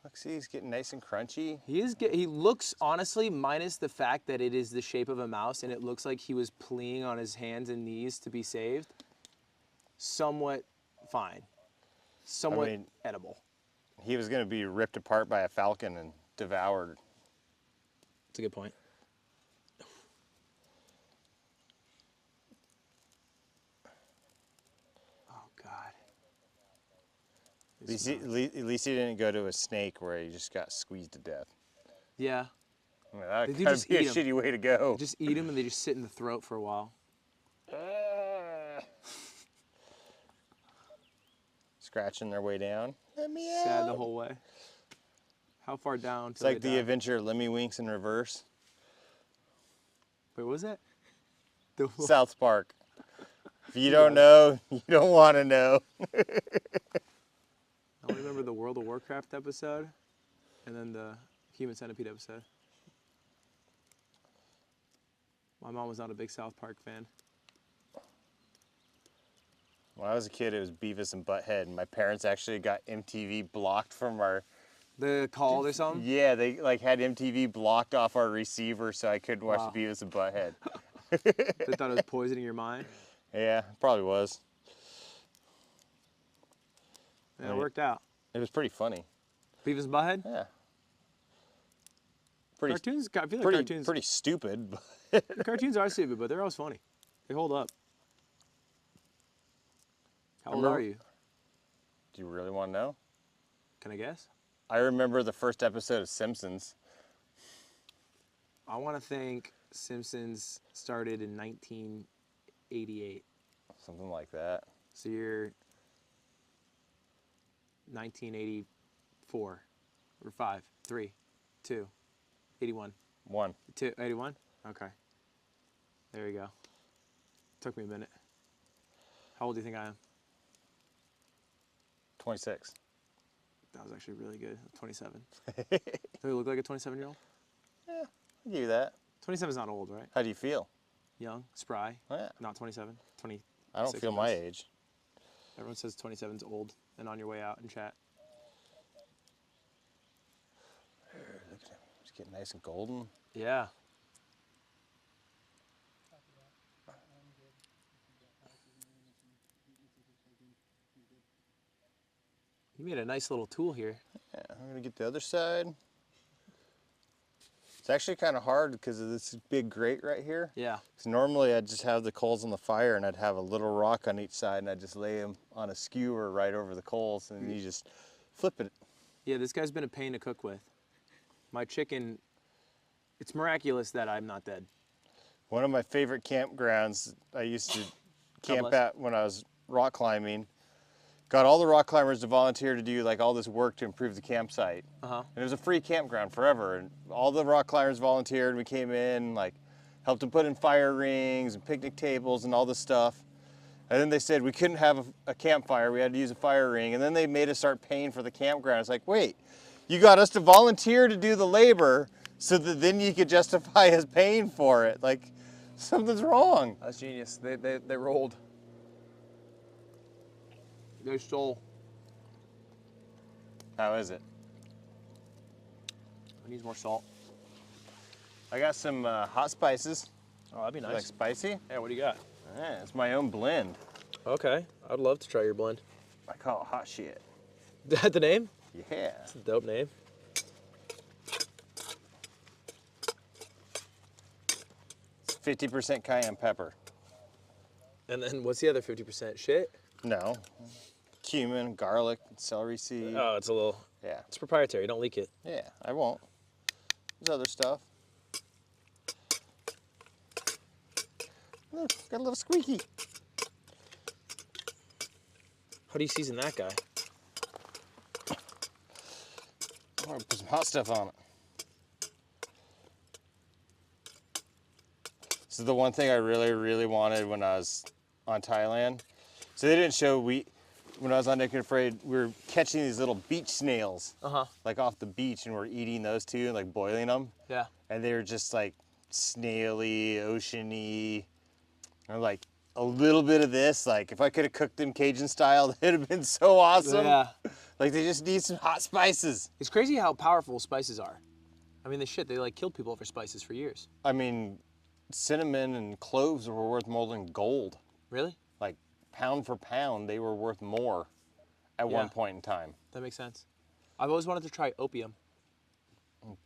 Look, see, he's getting nice and crunchy. He looks, honestly, minus the fact that it is the shape of a mouse and it looks like he was pleaing on his hands and knees to be saved, somewhat fine. Somewhat edible. He was going to be ripped apart by a falcon and devoured. That's a good point. Oh, God. At least he didn't go to a snake where he just got squeezed to death. Yeah. I mean, that They do would just be a eat 'em. shitty way to go. Just eat them and they just sit in the throat for a while. Scratching their way down. Let me Sad out. the whole way. How far down? It's like the adventure of Lemmy Winks in reverse. Wait, what was that? South Park. If you don't know, you don't want to know. I only remember the World of Warcraft episode and then the Human Centipede episode. My mom was not a big South Park fan. When I was a kid, it was Beavis and Butthead, and my parents actually got MTV blocked from our. The call or something? Yeah, they like had MTV blocked off our receiver, so I couldn't watch Wow. Beavis and Butthead. They thought it was poisoning your mind? Yeah, probably was. Yeah, it worked out. It was pretty funny. Beavis and Butthead? Yeah. Pretty, Cartoons, I feel like pretty stupid. cartoons are stupid, but they're always funny. They hold up. How old Remember- are you? Do you really want to know? Can I guess? I remember the first episode of Simpsons. I want to think Simpsons started in 1988. Something like that. So you're 1984 or 5, 3, 2, 81. 1. 81? Okay. There you go. Took me a minute. How old do you think I am? 26. That was actually really good. 27. Do I look like a 27-year-old? I'll give you that. 27 is not old, right? How do you feel? Young, spry, Yeah. not 27, 20. I don't feel my age. Everyone says 27 is old and on your way out in chat. Look at him. He's getting nice and golden. Yeah. You made a nice little tool here. Yeah, I'm gonna get the other side. It's actually kind of hard because of this big grate right here. Yeah. So normally I'd just have the coals on the fire and I'd have a little rock on each side and I'd just lay them on a skewer right over the coals and you just flip it. Yeah, this guy's been a pain to cook with. My chicken, it's miraculous that I'm not dead. One of my favorite campgrounds I used to camp bless. at when I was rock climbing. Got all the rock climbers to volunteer to do like all this work to improve the campsite. Uh-huh. And it was a free campground forever. And all the rock climbers volunteered. And we came in, like, helped them put in fire rings and picnic tables and all this stuff. And then they said we couldn't have a campfire. We had to use a fire ring. And then they made us start paying for the campground. It's like, wait, you got us to volunteer to do the labor so that then you could justify us paying for it. Like, something's wrong. That's genius. They rolled. They stole. How is it? It needs more salt. I got some hot spices. Oh, that'd be You like nice. spicy? Yeah, what do you got? Yeah, it's my own blend. Okay, I'd love to try your blend. I call it hot shit. Is that the name? Yeah. It's a dope name. It's 50% cayenne pepper. And then what's the other 50%? Shit? No. Cumin, garlic, celery seed. Oh, it's a little, Yeah. it's proprietary. Don't leak it. Yeah, I won't. There's other stuff. Look, got a little squeaky. How do you season that guy? I'm gonna put some hot stuff on it. This is the one thing I really, really wanted when I was on Thailand. So they didn't show, when I was on Naked Afraid, we were catching these little beach snails, Uh-huh. like off the beach, and we're eating those too, and like boiling them. Yeah. And they were just like snaily, oceany, and like a little bit of this. Like if I could have cooked them Cajun style, it'd have been so awesome. Yeah. Like they just need some hot spices. It's crazy how powerful spices are. I mean, they like killed people over spices for years. I mean, cinnamon and cloves were worth more than gold. Really? Like pound for pound, they were worth more at one Yeah. point in time. That makes sense. I've always wanted to try opium.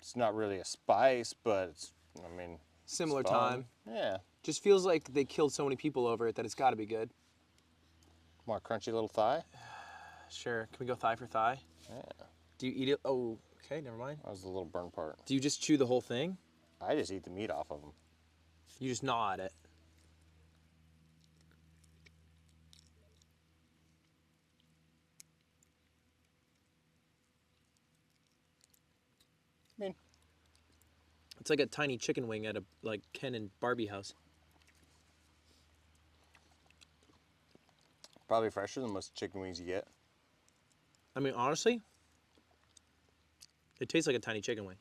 It's not really a spice, but it's, I mean, Similar it's fun. time. Yeah. Just feels like they killed so many people over it that it's got to be good. More crunchy little thigh. Sure. Can we go thigh for thigh? Yeah. Do you eat it? Oh, okay. Never mind. That was the little burn part. Do you just chew the whole thing? I just eat the meat off of them. You just gnaw at it. I mean, It's like a tiny chicken wing at a like Ken and Barbie house. probably fresher than most chicken wings you get. I mean, honestly, it tastes like a tiny chicken wing.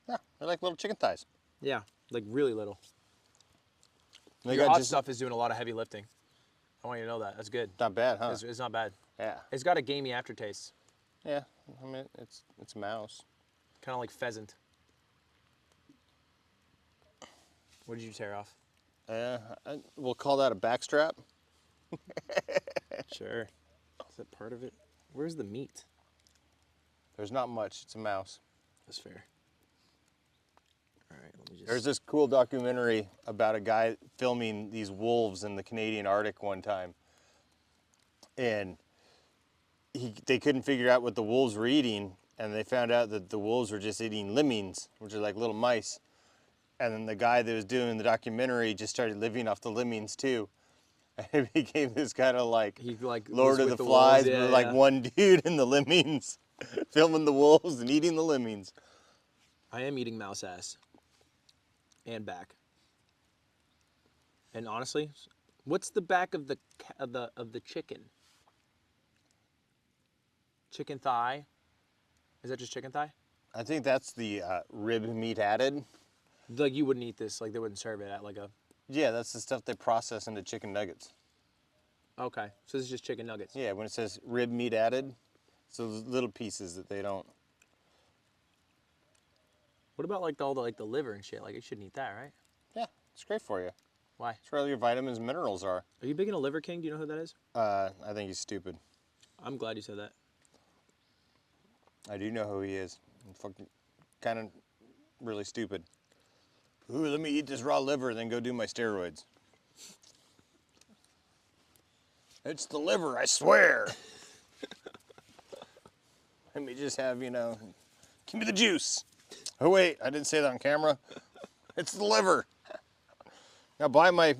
Yeah, they're like little chicken thighs. Yeah, like really little. They Your got hot just stuff is doing a lot of heavy lifting. I want you to know that. That's good. not bad, huh? It's not bad. Yeah. It's got a gamey aftertaste, Yeah. I mean, it's mouse. kind of like pheasant. What did you tear off? We'll call that a backstrap. Sure. Is that part of it? Where's the meat? There's not much. It's a mouse. That's fair. All right, let me just. There's this cool documentary about a guy filming these wolves in the Canadian Arctic one time. And they couldn't figure out what the wolves were eating, and they found out that the wolves were just eating lemmings, which are like little mice. And then the guy that was doing the documentary just started living off the lemmings too. And it became this kind of like He like Lord was of with the wolves. Flies, Yeah, but like yeah. one dude in the lemmings, filming the wolves and eating the lemmings. I am eating mouse ass. And back. And honestly, what's the back of the chicken? Chicken thigh? Is that just chicken thigh? I think that's the rib meat added. Like you wouldn't eat this, like they wouldn't serve it at like a. Yeah, that's the stuff they process into chicken nuggets. Okay, so this is just chicken nuggets. Yeah, when it says rib meat added, so those little pieces that they don't. What about like all the liver and shit? Like you shouldn't eat that, right? Yeah, it's great for you. Why? It's where all your vitamins and minerals are. Are you big into Liver King? Do you know who that is? I think he's stupid. I'm glad you said that. I do know who he is. Fucking, kind of really stupid. Ooh, let me eat this raw liver, then go do my steroids. It's the liver, I swear. Let me just have, give me the juice. Oh wait, I didn't say that on camera. It's the liver. Now buy my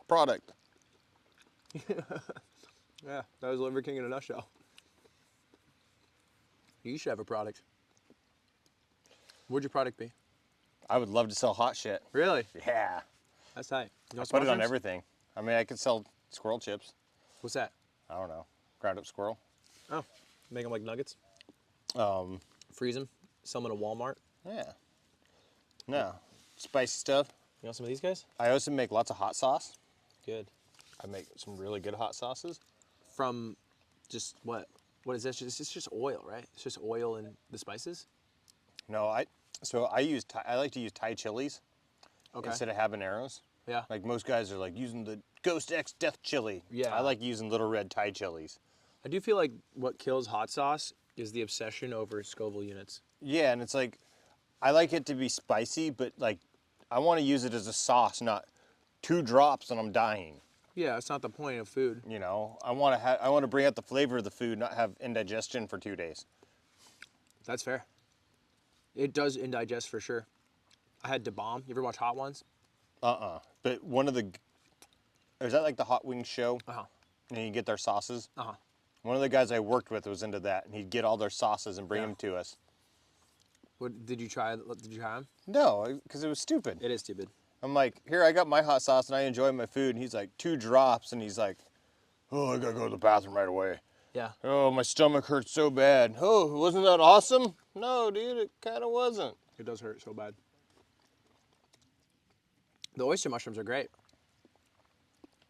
product. Yeah, that was Liver King in a nutshell. You should have a product. What'd your product be? I would love to sell hot shit. Really? Yeah. That's tight. You want Put it on mushrooms? everything. I mean, I could sell squirrel chips. What's that? I don't know. Ground up squirrel. Oh, make them like nuggets. Um, Freeze them. Sell them at a Walmart. yeah. No. Spicy stuff. You want some of these guys? I also make lots of hot sauce. Good. I make some really good hot sauces. From just what? What is this? It's just oil, right? It's just oil and the spices? No, I like to use Thai chilies instead of habaneros. Yeah. Like most guys are like using the Ghost X Death Chili. Yeah. I like using little red Thai chilies. I do feel like what kills hot sauce is the obsession over Scoville units. Yeah, and it's like, I like it to be spicy, but like, I want to use it as a sauce, not 2 drops and I'm dying. Yeah, that's not the point of food. I want to bring out the flavor of the food, not have indigestion for 2 days. That's fair. It does indigest for sure. I had Da Bomb. You ever watch Hot Ones? But is that like the Hot Wings show? Uh-huh. And you get their sauces? Uh-huh. One of the guys I worked with was into that, and he'd get all their sauces and bring Yeah. them to us. What did you try? Did you try them? No, because it was stupid. It is stupid. I'm like, here, I got my hot sauce, and I enjoy my food. And he's like, 2 drops, and he's like, oh, I gotta go to the bathroom right away. Yeah. Oh, my stomach hurts so bad. Oh, wasn't that awesome? No, dude, it kind of wasn't. It does hurt so bad. The oyster mushrooms are great.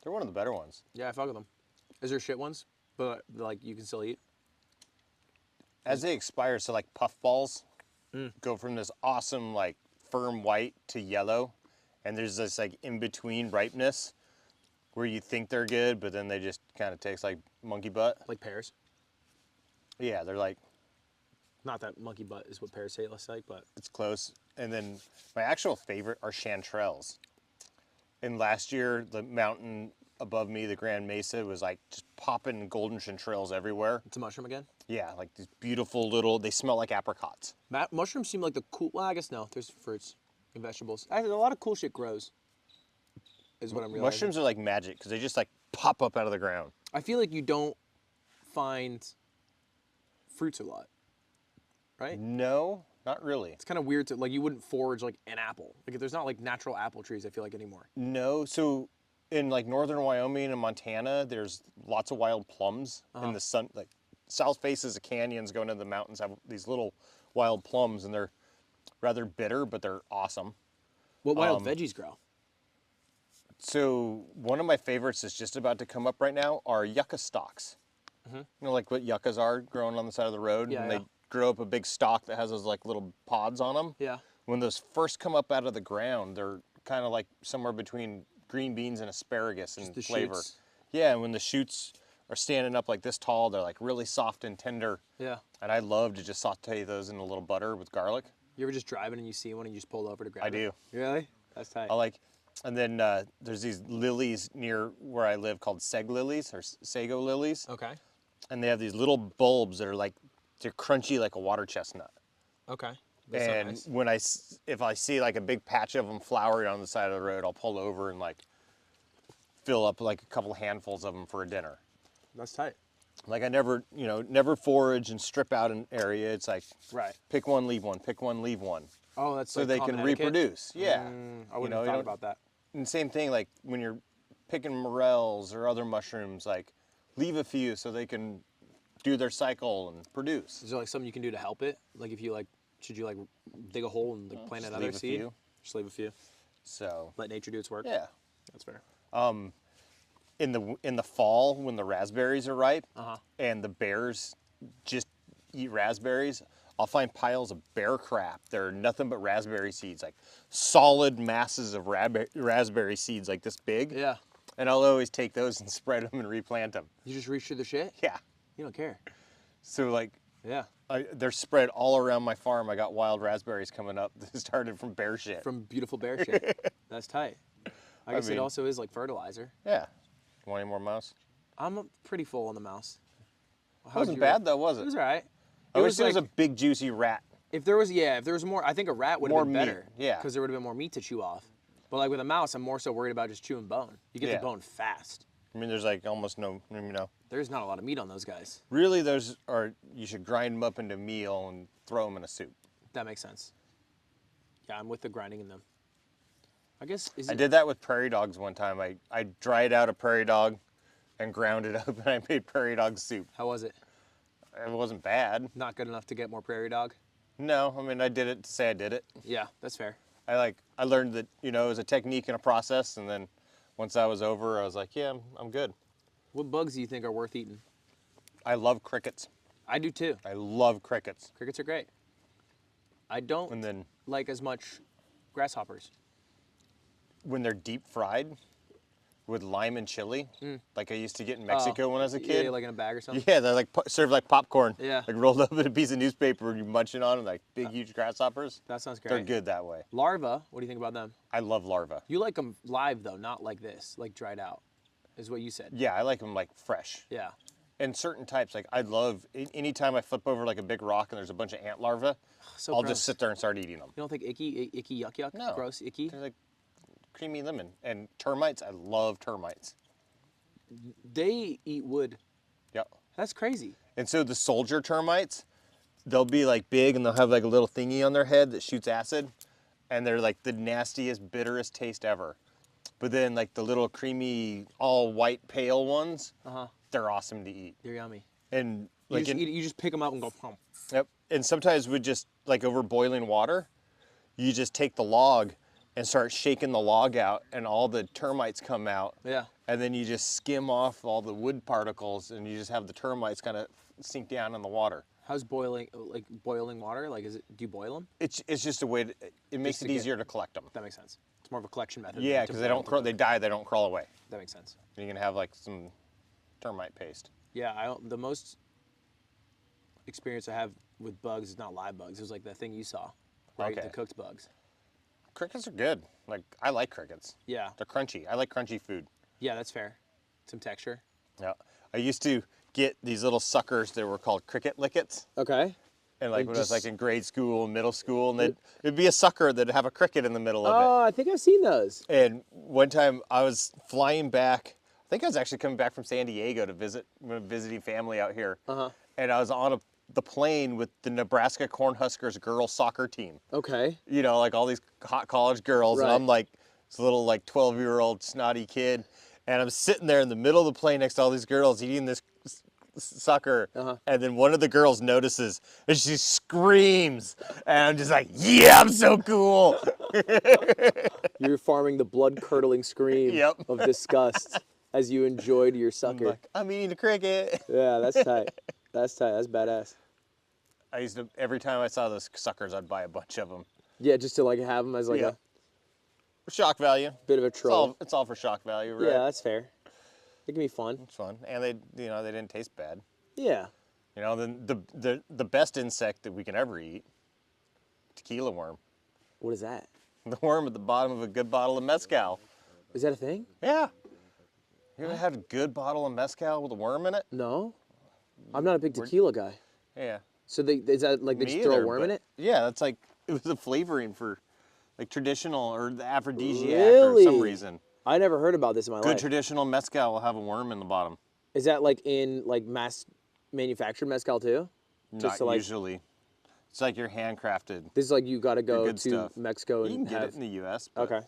They're one of the better ones. Yeah, I fuck with them. Is there shit ones, but like you can still eat? as they expire, so like puffballs go from this awesome like firm white to yellow, and there's this like in between ripeness where you think they're good, but then they just kind of taste like monkey butt. Like pears. Yeah, they're like, Not that monkey butt is what pears taste like, but it's close. And then my actual favorite are chanterelles. And last year, the mountain above me, the Grand Mesa, was like just popping golden chanterelles everywhere. it's a mushroom again. Yeah, like these beautiful little, they smell like apricots. Mushrooms seem like the cool. Well, I guess no. There's fruits and vegetables. Actually, a lot of cool shit grows. Is what I'm realizing. Mushrooms are like magic because they just like pop up out of the ground. I feel like you don't find fruits a lot, right? No, not really. It's kind of weird to like you wouldn't forage like an apple. Like there's not like natural apple trees. I feel like anymore. No, so in like northern Wyoming and Montana, there's lots of wild plums in the sun. Like south faces of canyons going into the mountains have these little wild plums, and they're rather bitter, but they're awesome. What wild veggies grow? So one of my favorites that's just about to come up right now are yucca stalks. You know, like what yuccas are growing on the side of the road, Yeah, and yeah. they grow up a big stalk that has those like little pods on them. Yeah. When those first come up out of the ground, they're kind of like somewhere between green beans and asparagus in the flavor. shoots. Yeah, and when the shoots are standing up like this tall, they're like really soft and tender. Yeah. And I love to just saute those in a little butter with garlic. You ever just driving and you see one and you just pull over to grab I it? do. Really? That's tight. I like, and then there's these lilies near where I live called seg lilies or sago lilies. Okay. And they have these little bulbs that are like, they're crunchy like a water chestnut. Okay. That's so And nice. when if I see like a big patch of them flowering on the side of the road, I'll pull over and like fill up like a couple handfuls of them for a dinner. That's tight. Like I never, never forage and strip out an area. It's like Right. pick one, leave one, pick one, leave one, Oh, that's so like they common can etiquette? reproduce. Yeah. I wouldn't you have thought don't- about that. And same thing, like when you're picking morels or other mushrooms, like leave a few so they can do their cycle and produce. Is there like something you can do to help it? Like if you like, should you like dig a hole and like plant just another leave a seed? few. Just leave a few. So Let nature do its work. yeah. That's fair. In the fall when the raspberries are ripe Uh-huh. and the bears just eat raspberries, I'll find piles of bear crap. They're nothing but raspberry seeds, like solid masses of raspberry seeds like this big. Yeah. And I'll always take those and spread them and replant them. You just reach through the shit? Yeah. You don't care. So like Yeah. they're spread all around my farm. I got wild raspberries coming up that started from bear shit. From beautiful bear shit. That's tight. I guess mean- it also is like fertilizer. Yeah. You want any more mouse? I'm pretty full on the mouse. It wasn't bad though, was It it? was all right. I wish there was a like, big juicy rat. if there was more, I think a rat would have More been meat, better. yeah. Because there would have been more meat to chew off. But like with a mouse, I'm more so worried about just chewing bone. You get Yeah. the bone fast. I mean, there's like almost no, There's not a lot of meat on those guys. Really, those are, you should grind them up into meal and throw them in a soup. That makes sense. Yeah, I'm with the grinding in them. I guess, I did that with prairie dogs one time. I dried out a prairie dog and ground it up and I made prairie dog soup. How was it? It wasn't bad. Not good enough to get more prairie dog? No, I mean, I did it to say I did it. Yeah, that's fair. I learned that, it was a technique and a process, and then once I was over, I was like, yeah, I'm good. What bugs do you think are worth eating? I love crickets. I do too. I love crickets. Crickets are great. I don't And then like as much grasshoppers. when they're deep fried with lime and chili, like I used to get in Mexico when I was a kid. Yeah, like in a bag or something. Yeah, they're like served like popcorn. Yeah. Like rolled up in a piece of newspaper and you munching on them like big, huge grasshoppers. That sounds great. They're good that way. Larva, what do you think about them? I love larvae. You like them live though, not like this, like dried out, is what you said. Yeah, I like them like fresh. Yeah. And certain types, like I love, anytime I flip over like a big rock and there's a bunch of ant larvae, So I'll gross. just sit there and start eating them. You don't think icky, yuck, yuck? No. Gross, icky? They're like creamy lemon. And termites, I love termites. They eat wood. Yep. That's crazy. And so the soldier termites, they'll be like big and they'll have like a little thingy on their head that shoots acid. And they're like the nastiest, bitterest taste ever. But then like the little creamy, all white, pale ones, they're awesome to eat. They're yummy. And You, like, just, you just pick them up and go, pump. yep. And sometimes with just like over boiling water, you just take the log and start shaking the log out and all the termites come out. Yeah. And then you just skim off all the wood particles and you just have the termites kind of sink down in the water. How's boiling water? Like, do you boil them? It's just a way to, it makes Just it to get- easier to collect them. That makes sense. It's more of a collection method. Yeah, than to because they boil don't to crawl, cook. they die, they don't crawl away. That makes sense. You can have like some termite paste. Yeah, the most experience I have with bugs is not live bugs. It was like the thing you saw, right? Okay. The cooked bugs. Crickets are good. Like, I like crickets. Yeah, They're crunchy. I like crunchy food. yeah, that's fair. Some texture. Yeah. I used to get these little suckers that were called cricket lickets. Okay. And like And when I was like just- in grade school and middle school, and it'd be a sucker that'd have a cricket in the middle of it. Oh, I think I've seen those. And one time I was flying back, I think I was actually coming back from San Diego to visit, visiting family out here. Uh-huh. And I was on the plane with the Nebraska Cornhuskers girls soccer team. Okay. You know, like all these hot college girls. And Right. I'm like this little like 12-year-old snotty kid. And I'm sitting there in the middle of the plane next to all these girls eating this sucker. Uh-huh. And then one of the girls notices and she screams. And I'm just like, yeah, I'm so cool. You're farming the blood-curdling scream Yep. of disgust as you enjoyed your I'm sucker. like, I'm eating a cricket. Yeah, that's tight. That's tight. That's badass. I used to, every time I saw those suckers, I'd buy a bunch of them. Yeah, just to like have them as like Yeah. a For shock value. bit of a troll. It's all for shock value, right? Yeah, that's fair. It can be fun. It's fun. And they, you know, they didn't taste bad. Yeah. You know, the best insect that we can ever eat, tequila worm. What is that? The worm at the bottom of a good bottle of mezcal. Is that a thing? Yeah. You ever had a good bottle of mezcal with a worm in it? No. I'm not a big tequila guy. Yeah. So is that like they Me just throw a either, worm in but- it? Yeah, that's like, it was a flavoring for like traditional or the aphrodisiac Really? for some reason. I never heard about this in my Good life. traditional mezcal will have a worm in the bottom. Is that like in like mass manufactured mezcal too? Not to, like- usually. It's like you're handcrafted. This is like you got to go good to stuff. Mexico You and can get have. it in the U.S., but Okay.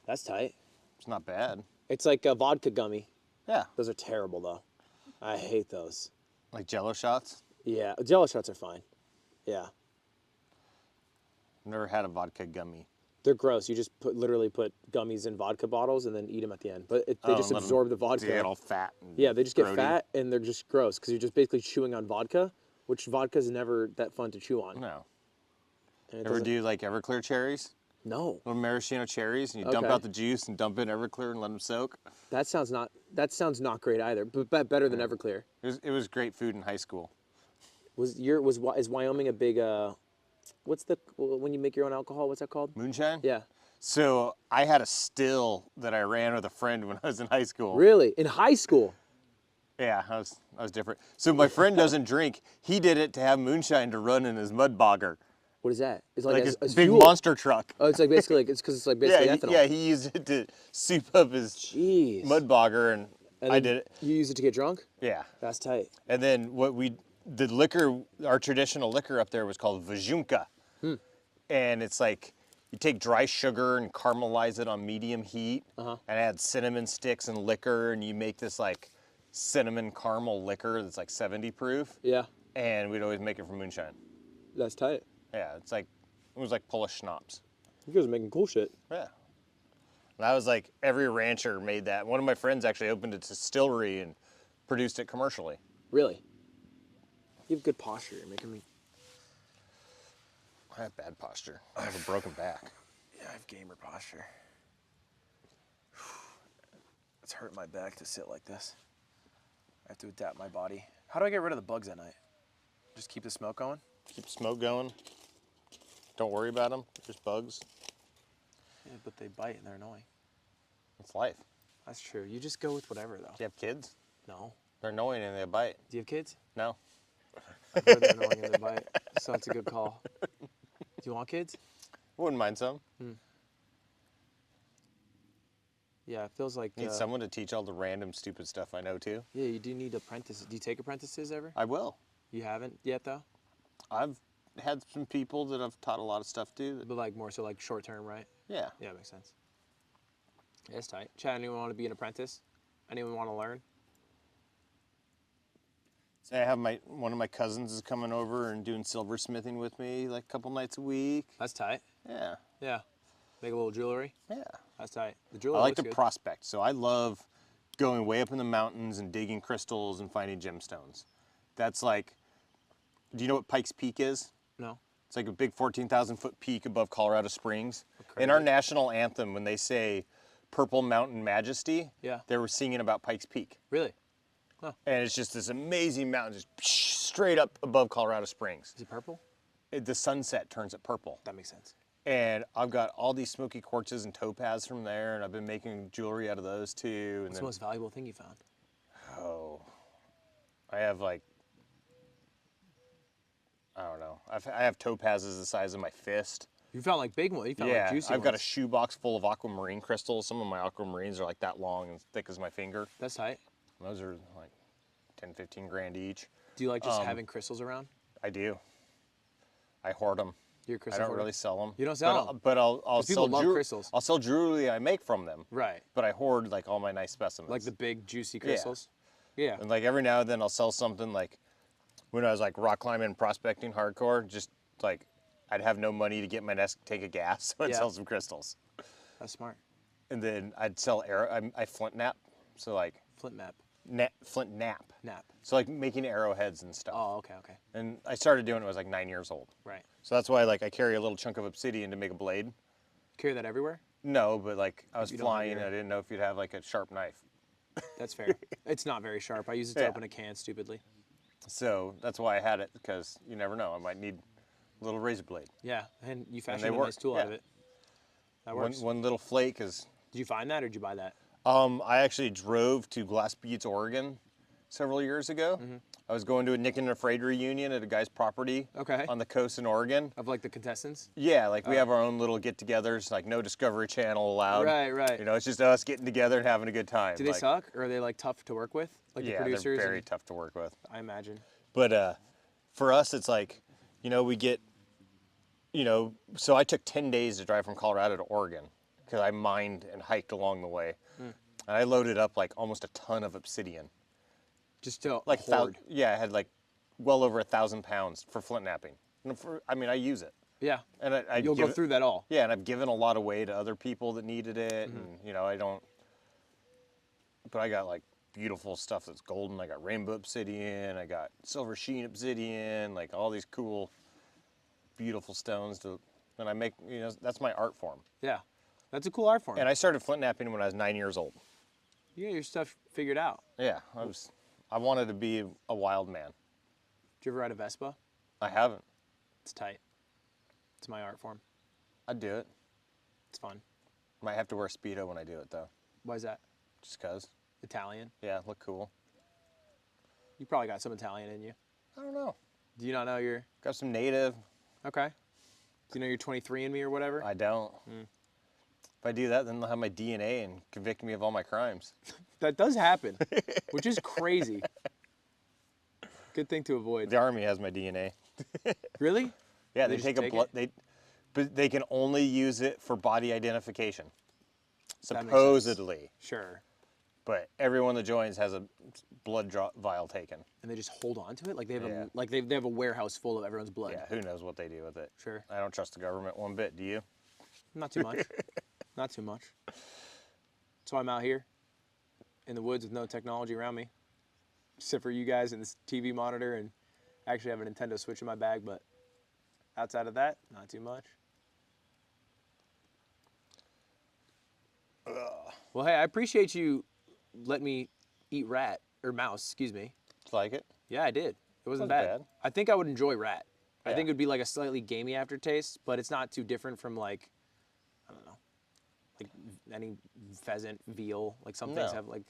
That's tight. it's not bad. It's like a vodka gummy. Yeah, Those are terrible though. I hate those. like Jello shots. Yeah, Jello shots are fine. Yeah, Never had a vodka gummy. they're gross. You just literally put gummies in vodka bottles and then eat them at the end. But they just let 'em- absorb the They vodka. get all fat. And Yeah, they just get grody. fat and they're just gross because you're just basically chewing on vodka, which vodka's never that fun to chew on. No. And it Ever doesn't- do like Everclear cherries? No, Little maraschino cherries, and you dump Okay. out the juice and dump it in Everclear and let them soak. that sounds not great either. But better than Everclear. It was great food in high school. Is Wyoming a big what's the when you make your own alcohol? What's that called? Moonshine? Yeah. So I had a still that I ran with a friend when I was in high school. Really? In high school? Yeah, I was different. So my friend doesn't drink. He did it to have moonshine to run in his mud bogger, What is that? It's like as his big fuel. monster truck. Oh, it's like basically like it's because it's like basically Yeah, ethanol. yeah. He used it to soup up his Jeez. mud bogger, and And I then did it. You use it to get drunk? Yeah. That's tight. And then the liquor, our traditional liquor up there was called Vajunka. And it's like, you take dry sugar and caramelize it on medium heat, and add cinnamon sticks and liquor, and you make this like cinnamon caramel liquor that's like 70 proof. Yeah. And we'd always make it from moonshine. That's tight. Yeah, it was like Polish schnapps. You guys are making cool shit. Yeah. That was like, every rancher made that. One of my friends actually opened a distillery and produced it commercially. Really? You have good posture. You're making me. I have bad posture. I have a broken back. Yeah, I have gamer posture. It's hurting my back to sit like this. I have to adapt my body. How do I get rid of the bugs at night? Just keep the smoke going? Keep smoke going. Don't worry about them. Just bugs. Yeah, but they bite and they're annoying. It's life. That's true. You just go with whatever, though. Do you have kids? No. They're annoying and they bite. Do you have kids? No. I've heard they're annoying and they bite. So that's a good call. Do you want kids? Wouldn't mind some. Yeah, it feels like. Need someone to teach all the random stupid stuff I know too. Yeah, you do need apprentices. Do you take apprentices ever? I will. You haven't yet, though? I've had some people that I've taught a lot of stuff to. But like more so like short term, right? Yeah. Yeah, makes sense. Yeah, that's tight. Chad, anyone want to be an apprentice? Anyone want to learn? I have one of my cousins is coming over and doing silversmithing with me like a couple nights a week. That's tight. Yeah. Yeah. Make a little jewelry. Yeah. That's tight. The I jewelry like looks to good. prospect, so I love going way up in the mountains and digging crystals and finding gemstones. That's like, Do you know what Pikes Peak is? No. It's like a big 14,000-foot peak above Colorado Springs. In our national anthem, when they say Purple Mountain Majesty, Yeah. they were singing about Pikes Peak. Really? And it's just this amazing mountain, just straight up above Colorado Springs. Is it purple? The sunset turns it purple. That makes sense. And I've got all these smoky quartzes and topaz from there, and I've been making jewelry out of those too. And What's the most valuable thing you found? I have like, I don't know. I have topazes the size of my fist. You found like big ones. You found like Yeah, juicy I've got a ones. shoebox full of aquamarine crystals. Some of my aquamarines are like that long and thick as my finger. That's tight. Those are like 10, 15 grand each. Do you like just having crystals around? I do. I hoard them. You're a I crystal don't hoarder? really sell them. You don't sell them? But I'll 'Cause sell people love crystals. I'll sell jewelry I make from them. Right. But I hoard like all my nice specimens. Like the big juicy crystals? Yeah. And like every now and then I'll sell something like when I was like rock climbing and prospecting hardcore, just like I'd have no money to get my desk, take a gas, so I'd Yeah. sell some crystals. That's smart. And then I'd sell I flint nap. So like Flint map. flint nap. Nap. So like making arrowheads and stuff. Oh, okay. And I started doing it when I was like 9 years old. Right. So that's why like I carry a little chunk of obsidian to make a blade. Carry that everywhere? No, but like I was You don't have flying your- and I didn't know if you'd have like a sharp knife. That's fair. It's not very sharp. I use it to Yeah. open a can stupidly. So that's why I had it, because you never know. I might need a little razor blade. Yeah, and you they fashioned a work, nice tool out of yeah. it. That works. One little flake is. Did you find that or did you buy that? I actually drove to Glass Buttes, Oregon, several years ago. Mm-hmm. I was going to a Nick and Afraid reunion at a guy's property. Okay. On the coast in Oregon. Of like the contestants? Yeah, like we have our own little get-togethers, like no Discovery Channel allowed. Right. You know, it's just us getting together and having a good time. Do they like, suck or are they like tough to work with? Like the Yeah, producers? they're very and- tough to work with. I imagine. But for us, it's like, you know, we get, you know, so I took 10 days to drive from Colorado to Oregon because I mined and hiked along the way. And I loaded up like almost a ton of obsidian. Just to Like, hoard. yeah, I had like well over 1,000 pounds for flint napping. And I mean, I use it. Yeah. And You'll go through that all. Yeah, and I've given a lot away to other people that needed it. And, you know, I don't, but I got like beautiful stuff that's golden. I got rainbow obsidian, I got silver sheen obsidian, like all these cool, beautiful stones and I make, you know, that's my art form. Yeah. That's a cool art form. And I started flint napping when I was 9 years old. You got your stuff figured out. Yeah, I wanted to be a wild man. Did you ever ride a Vespa? I haven't. It's tight. It's my art form. I'd do it. It's fun. Might have to wear a Speedo when I do it though, Why is that? just cause. Italian? Yeah, look cool. You probably got some Italian in you. I don't know. Do you not know your... Got some native. Okay. Do you know your 23andMe or whatever? I don't. If I do that, then they'll have my DNA and convict me of all my crimes. That does happen, which is crazy. Good thing to avoid. The Army has my DNA. Really? Yeah, They they just take a take blood. But they can only use it for body identification. That makes sense. Supposedly, Sure. but everyone that joins has a blood vial taken. And they just hold on to it? Like they have Yeah. they have a warehouse full of everyone's blood. Yeah, who knows what they do with it? Sure. I don't trust the government one bit. Do you? Not too much. Not too much. So I'm out here in the woods with no technology around me, except for you guys and this TV monitor, and I actually have a Nintendo Switch in my bag, but outside of that, not too much. Well, hey, I appreciate you letting me eat rat, or mouse, excuse me. Like it? Yeah, I did. It wasn't Wasn't bad. bad. I think I would enjoy rat. I Yeah. think it would be like a slightly gamey aftertaste, but it's not too different from like, I don't know, like any pheasant, veal. Like some things No. have like,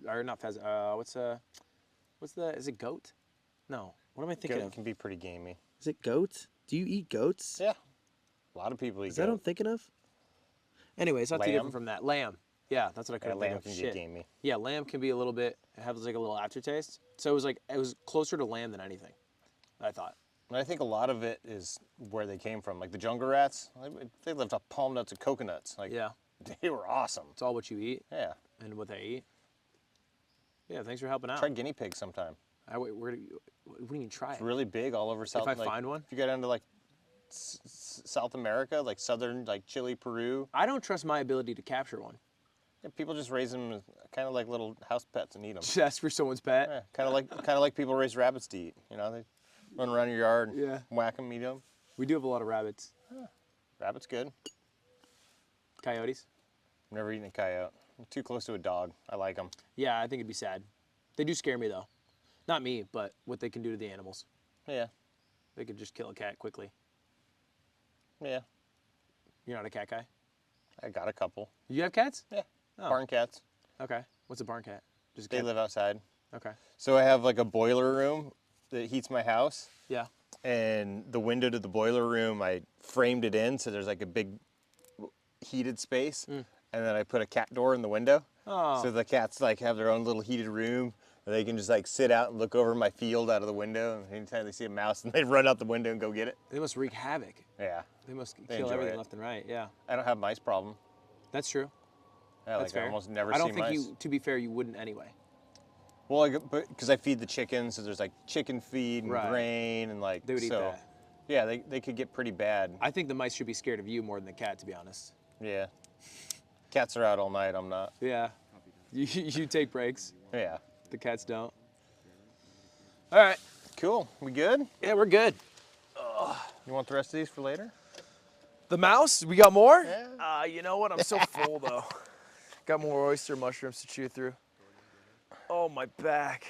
or not pheasant. Is it goat? No. What am I thinking Goat of? can be pretty gamey. Is it goats? Do you eat goats? Yeah. A lot of people eat Is that what I'm goat. thinking of? Anyway, it's not too Lamb? different from that. Lamb. Yeah, that's what I Yeah, couldn't think lamb of. can Shit. get gamey. Yeah, lamb can be a little bit. It has like a little aftertaste. So it was closer to lamb than anything. I thought. And I think a lot of it is where they came from. Like the jungle rats, they lived off palm nuts and coconuts. Like, Yeah, they were awesome. it's all what you eat Yeah. and what they eat. Yeah, thanks for helping out. Try guinea pig sometime. What do you mean try It's it? really big all over South. I like, find one? If you go down to like South America, like southern, like Chile, Peru, I don't trust my ability to capture one. yeah, people just raise them kind of like little house pets and eat them. Just ask for someone's pet. Yeah, kind of like people raise rabbits to eat. You know, Run around your yard, Yeah. whack them, eat them. We do have a lot of rabbits. Rabbit's good. Coyotes? Never eaten a coyote. I'm too close to a dog. I like them. Yeah, I think it'd be sad. They do scare me though. Not me, but what they can do to the animals. Yeah, They could just kill a cat quickly. yeah. You're not a cat guy? I got a couple. You have cats? Yeah. Oh. Barn cats. Okay. What's a barn cat? Just a They cat? live outside. Okay. So I have like a boiler room that heats my house. Yeah. And the window to the boiler room, I framed it in so there's like a big heated space. And then I put a cat door in the window. Oh. So the cats like have their own little heated room. And they can just like sit out and look over my field out of the window. And anytime they see a mouse, and they run out the window and go get it. They must wreak havoc. Yeah. They must They kill enjoy everything it. left and right. Yeah. I don't have mice problem. That's true. Yeah, That's like fair. I almost never I don't see think mice. you, to be fair, you wouldn't anyway. Well, because I feed the chickens, so there's like chicken feed and Right. grain and like. They would eat so, that. Yeah, they could get pretty bad. I think the mice should be scared of you more than the cat, to be honest. Yeah. Cats are out all night. I'm not. Yeah. You take breaks. Yeah. The cats don't. All right. Cool. We good? Yeah, we're good. You want the rest of these for later? The mouse? We got more? Yeah. You know what? I'm so full though. Got more oyster mushrooms to chew through. Oh, my back.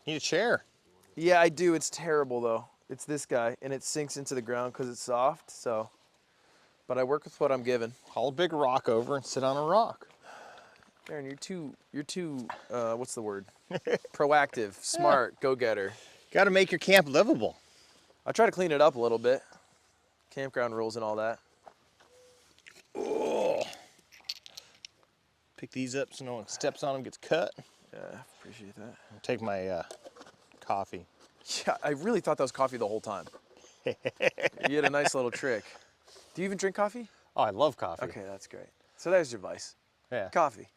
Need a chair. Yeah, I do. It's terrible though. It's this guy, and it sinks into the ground because it's soft. So, but I work with what I'm given. Haul a big rock over and sit on a rock. Darrin, you're too. What's the word? Proactive, smart, go-getter. Got to make your camp livable. I try to clean it up a little bit. Campground rules and all that. Oh. Pick these up so no one steps on them, gets cut. Yeah, appreciate that. I'll take my coffee. Yeah, I really thought that was coffee the whole time. You had a nice little trick. Do you even drink coffee? Oh, I love coffee. Okay, that's great. So there's your vice. Yeah. Coffee.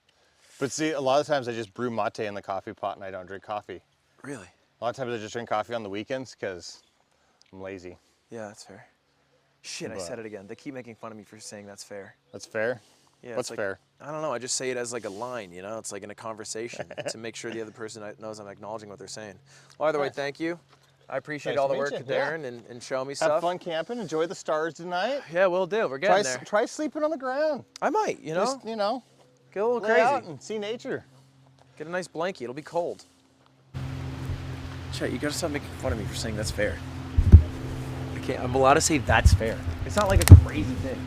But see, a lot of times I just brew mate in the coffee pot and I don't drink coffee. Really? A lot of times I just drink coffee on the weekends because I'm lazy. Yeah, that's fair. Shit, I But- said it again. They keep making fun of me for saying that's fair. That's fair. Yeah, What's it's like, fair? I don't know. I just say it as like a line, you know? It's like in a conversation to make sure the other person knows I'm acknowledging what they're saying. Well, either way, Nice. thank you. I appreciate Nice all to the meet work, you. Yeah. Darrin, and showing me Have stuff. fun camping. Enjoy the stars tonight. Yeah, we'll do. We're getting there. Try sleeping on the ground. I might, you know? Just, Get a little lay out crazy. and see nature. Get a nice blankie. It'll be cold. Chet, you gotta stop making fun of me for saying that's fair. I'm allowed to say that's fair. It's not like a crazy thing.